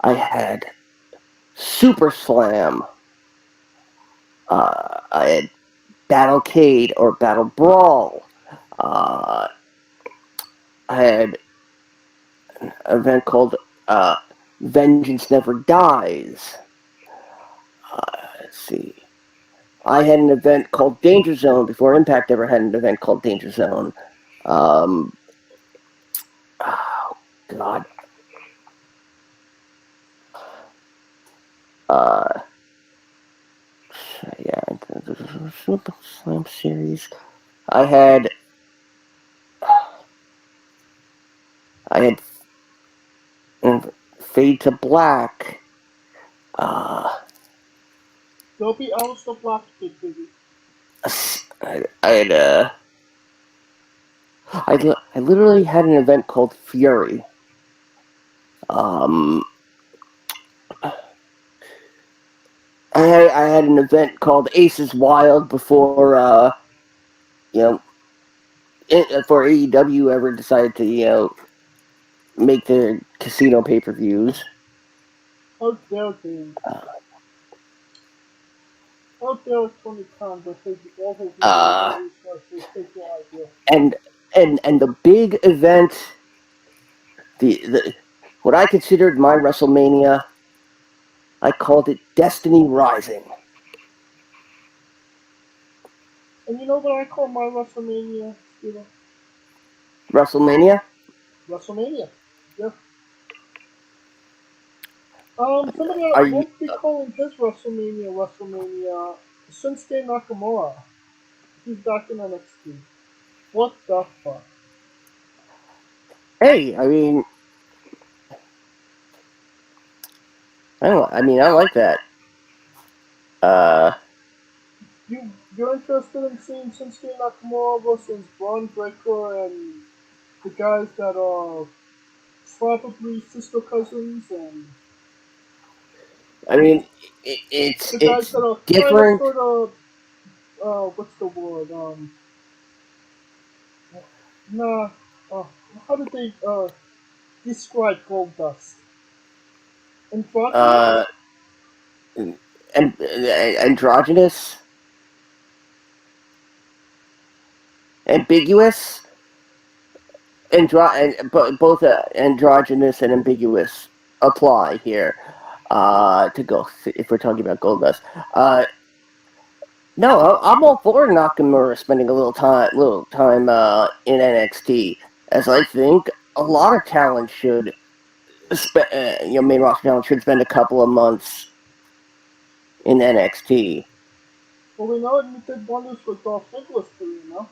I had Super Slam. I had Battlecade or Battle Brawl. Uh, I had an event called Vengeance Never Dies. Let's see. I had an event called Danger Zone before Impact ever had an event called Danger Zone. Oh, God. Uh, yeah, the Super Slam series. I had I had Fade to Black. Uh, there'll be Alistair Black pay-per-view. I had I literally had an event called Fury. Um, I had an event called Aces Wild before you know for AEW ever decided to make their casino pay-per-views. How dare they? How dare Tony Khan with all his Uh, resources take your idea? and and the big event, the what I considered my WrestleMania, I called it Destiny Rising. And you know what I call my WrestleMania, Steven? WrestleMania? WrestleMania. Yeah. Somebody Are you? won't be calling his WrestleMania. Shinsuke Nakamura. He's back in NXT. What the fuck? Hey, I mean, I like that. Uh, You're interested in seeing Shinsuke Nakamura versus Braun Breaker and the guys that are probably sister cousins and I mean, The guys it's that are kind of different. sort of what's the word? Nah. Uh, how did they describe gold dust? Androgynous? Uh, and androgynous, ambiguous, both androgynous and ambiguous apply here. To go if we're talking about gold dust. No, I'm all for Nakamura spending a little time in NXT, as I think a lot of talent should main roster talent should spend a couple of months in NXT. Well, we know it did wonders for Dolph Ziggler's career, you know?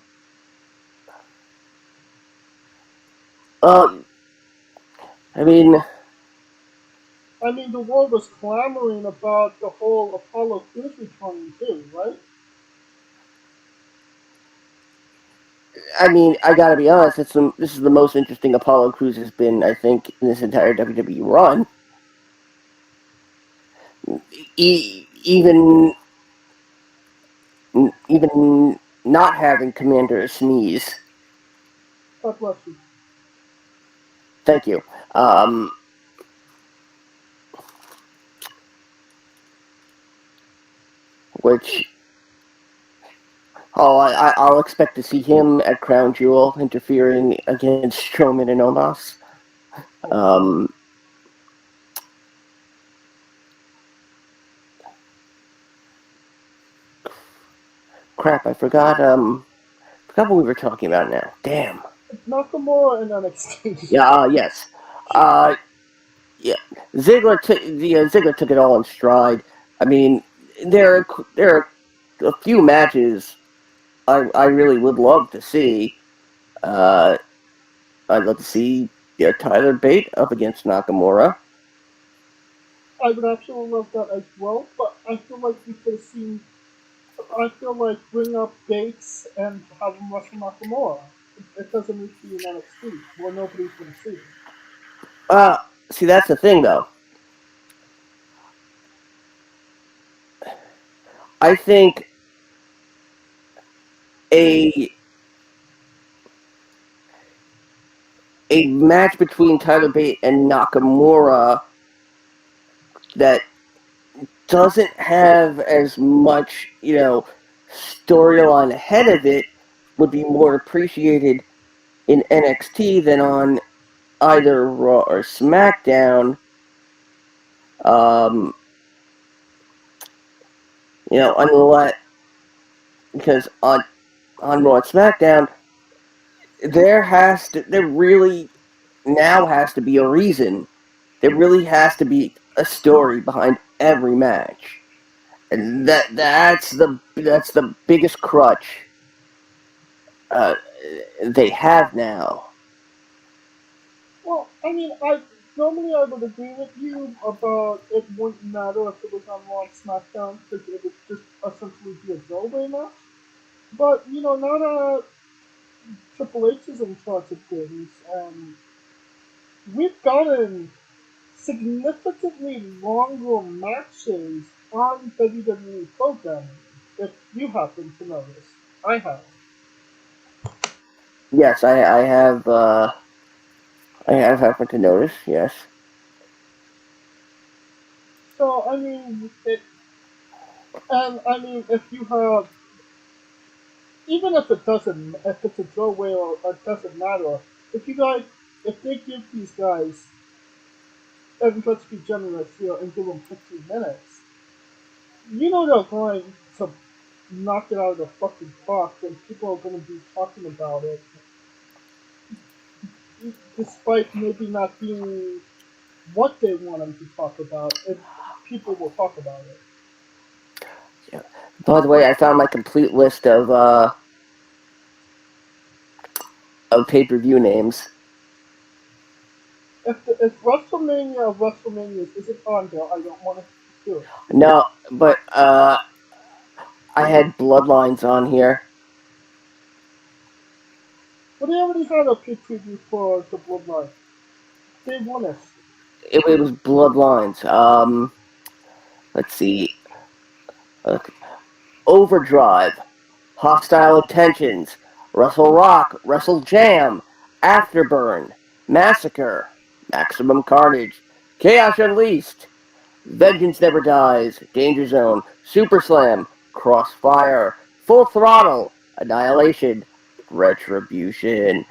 Uh, I mean, I mean, the world was clamoring about the whole Apollo Crews returning too, right? I gotta be honest. This is the most interesting Apollo Crews has been, I think, in this entire WWE run. Even even not having Commander sneeze. God bless you. Thank you. Um, which I'll expect to see him at Crown Jewel interfering against Strowman and Omos. Oh God. Um, Crap, I forgot. Forgot what we were talking about now. Damn. Nakamura in NXT. Yeah. Yes. Uh, yeah. Ziggler took it all in stride. I mean, there are a few matches I really would love to see. Uh, I'd love to see Tyler Bate up against Nakamura. I would actually love that as well, but I feel like we could have seen. I feel like bring up Bates and have him wrestle Nakamura. It doesn't need to be in NXT where nobody's going to see it. Uh, See, that's the thing, though. I think a a match between Tyler Bate and Nakamura that doesn't have as much, storyline ahead of it would be more appreciated in NXT than on either Raw or SmackDown. Um, unless because on Raw and SmackDown there really now has to be a reason. There really has to be a story behind every match. And that's the biggest crutch uh, they have now. Well, I mean, I normally I would agree with you about it wouldn't matter if it was on Raw and SmackDown because it would just essentially be a throwaway match. But now that Triple H is in charge of things, we've gotten significantly longer matches on WWE programming. If you happen to notice, I have. Yes, I have. I have happened to notice. Yes. So I mean, if you have, even if it's a throwaway or it doesn't matter, if you guys, if they give these guys, and let's be generous here and give them 15 minutes, they're going to knock it out of the fucking park, and people are going to be talking about it, despite maybe not being what they want them to talk about. And people will talk about it. Yeah. By the way, I found my complete list of pay-per-view names. If WrestleMania of WrestleManias isn't on there, I don't want to do it. No, but I had Bloodlines on here. But they already had a pay preview for the Bloodline. They won it. It was Bloodlines. let's see. Okay. Overdrive, Hostile Intentions, Wrestle Rock, Wrestle Jam, Afterburn, Massacre, Maximum Carnage, Chaos Unleashed, Vengeance Never Dies, Danger Zone, Super Slam, Crossfire, Full Throttle, Annihilation, Retribution,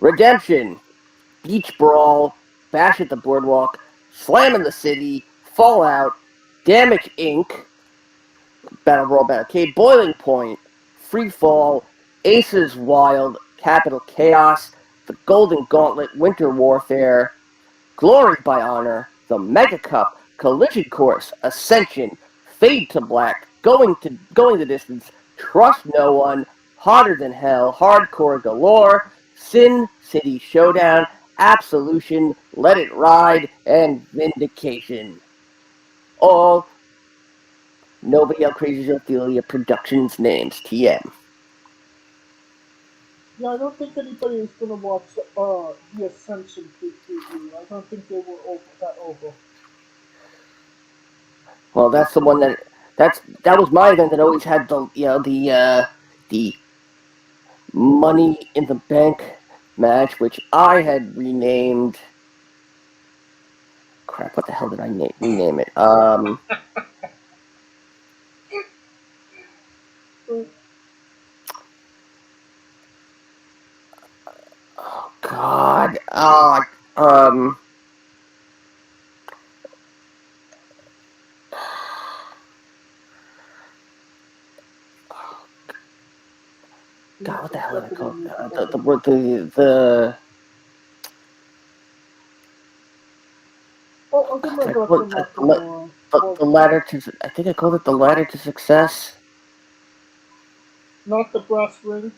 Redemption, Beach Brawl, Bash at the Boardwalk, Slam in the City, Fallout, Damage Inc., Battle Royal Barricade, Boiling Point, Free Fall, Aces Wild, Capital Chaos, The Golden Gauntlet, Winter Warfare, Glory by Honor, The Mega Cup, Collision Course, Ascension, Fade to Black, Going the Distance, Trust No One, Hotter Than Hell, Hardcore Galore, Sin City Showdown, Absolution, Let It Ride, and Vindication. All Nobody Outcrazes Ophelia Productions names, TM. Yeah, I don't think anybody is gonna watch the Ascension PPV. I don't think they were that over. Well, that's the one that was my event that always had the Money in the Bank match, which I had renamed. Crap! What the hell did I rename it? Oh God. God, what the hell did I call it? Oh, I'll give God, my did I thoughts call it on Nakamura. the ladder to? I think I called it the ladder to success. Not the brass ring.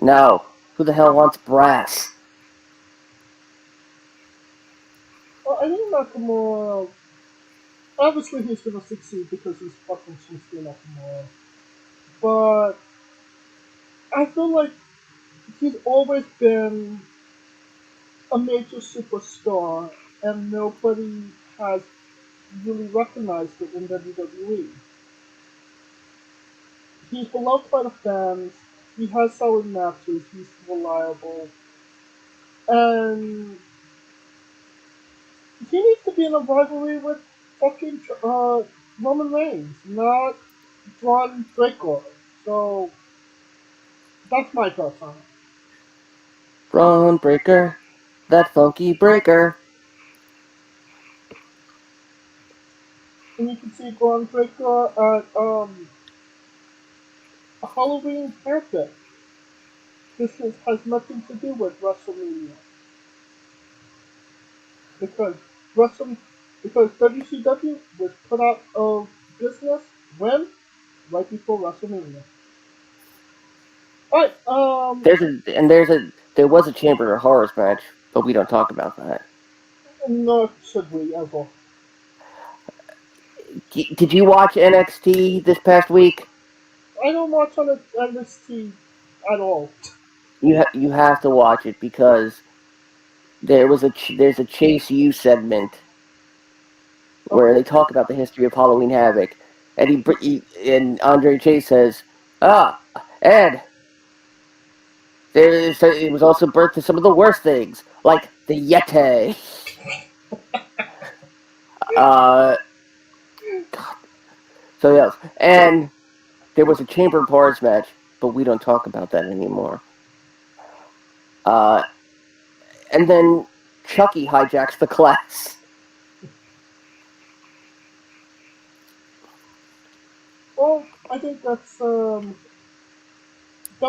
No, who the hell wants brass? Well, I think Nakamura. Obviously, he's gonna succeed because he's fucking Shinsuke Nakamura. But I feel like he's always been a major superstar, and nobody has really recognized it in WWE. He's beloved by the fans. He has solid matches. He's reliable, and he needs to be in a rivalry with fucking Roman Reigns, not Braun Breaker. So that's my thoughts on it. Braun Breaker, that funky breaker. And you can see Braun Breaker at a Halloween haircut. Has nothing to do with WrestleMania because Wrestle because WCW was put out of business when right before WrestleMania. All right, There was a Chamber of Horrors match, but we don't talk about that. nor should we ever. Did you watch NXT this past week? I don't watch on NXT at all. You have to watch it because there's a Chase U segment where Okay. they talk about the history of Halloween Havoc, and and Andre Chase says, "Ah, Ed, it was also birth to some of the worst things, like the Yeti." Uh, so yes, and there was a Chamber of Horrors match, but we don't talk about that anymore. Uh, and then Chucky hijacks the class. Well, I think that'll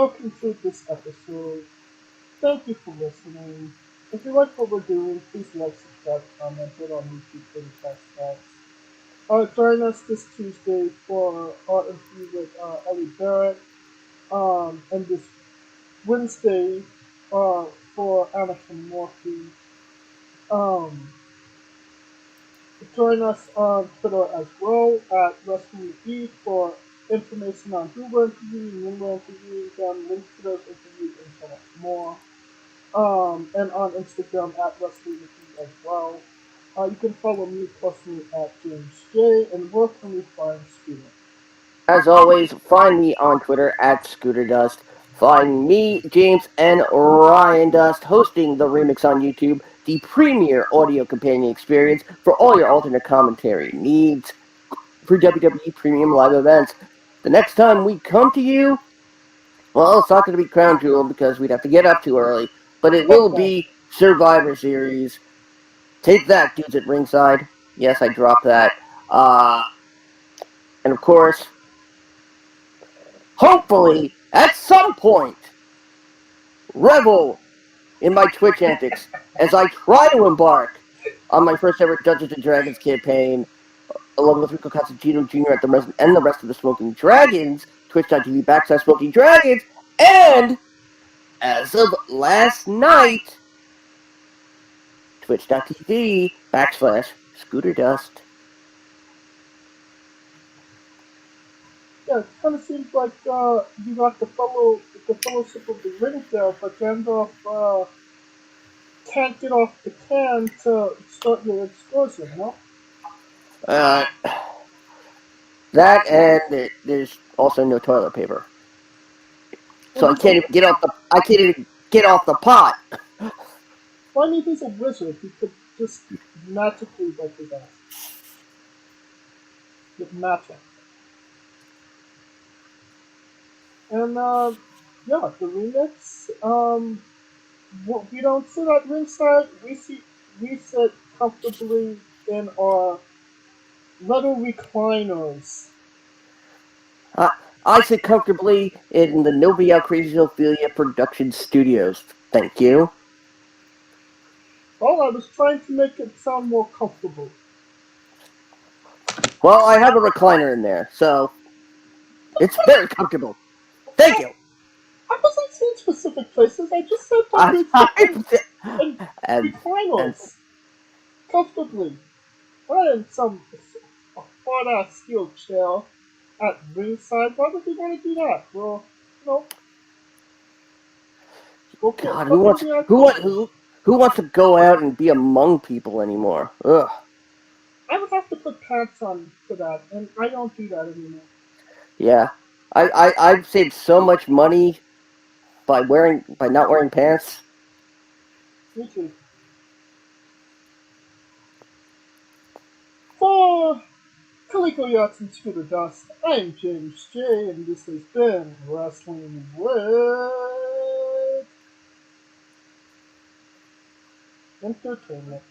conclude this episode. Thank you for listening. If you like what we're doing, please like, subscribe, comment, hit on YouTube for the hashtags. Join us this Tuesday for our interview with Ellie Barrett, and this Wednesday for Anakin Morphy. Um, Join us on Twitter as well at Wrestling With for information on who we're interviewing, when we're interviewing them, links to those interviews, and so much more. And on Instagram at Wrestling With as well. You can follow me personally at James J. And where can we find Scooter? As always, find me on Twitter at ScooterDust. Find me, James, and Ryan Dust hosting the Remix on YouTube, the premier audio companion experience for all your alternate commentary needs for WWE Premium Live events. The next time we come to you, well, it's not going to be Crown Jewel because we'd have to get up too early, but it will be Survivor Series. Take that, dudes at ringside. Yes, I dropped that. And of course, hopefully, at some point, revel in my Twitch antics as I try to embark on my first ever Dungeons and Dragons campaign, along with Rico Constantino Jr. and the rest of the Smoking Dragons, twitch.tv/Smoking Dragons, and as of last night, twitch.tv/Scooter Dust. Yeah, it kind of seems like you got the fellowship of the ring there, but you end up can't get off the can to start your excursion, no? That and there's also no toilet paper, so I can't even get off the pot. Well, I mean, he's a wizard. He could just magically wipe his ass with magic. And yeah, the remix. We don't sit at ringside. We sit comfortably in our leather recliners. I sit comfortably in the Novia Crazy Ophelia production studios. Thank you. Well, I was trying to make it sound more comfortable. Well, I have a recliner in there, so it's very comfortable. Thank you. I wasn't saying specific places. I just said that we sit in recliners comfortably. Not in some hard ass steel chair at ringside. Why would we want to do that? Well, you know, okay. God, who wants to go out and be among people anymore? Ugh. I would have to put pants on for that, and I don't do that anymore. Yeah, I've saved so much money by not wearing pants. Me too. For Calico Yachts and Scooter Dust, I'm James J, and this has been Wrestling with Entertainment.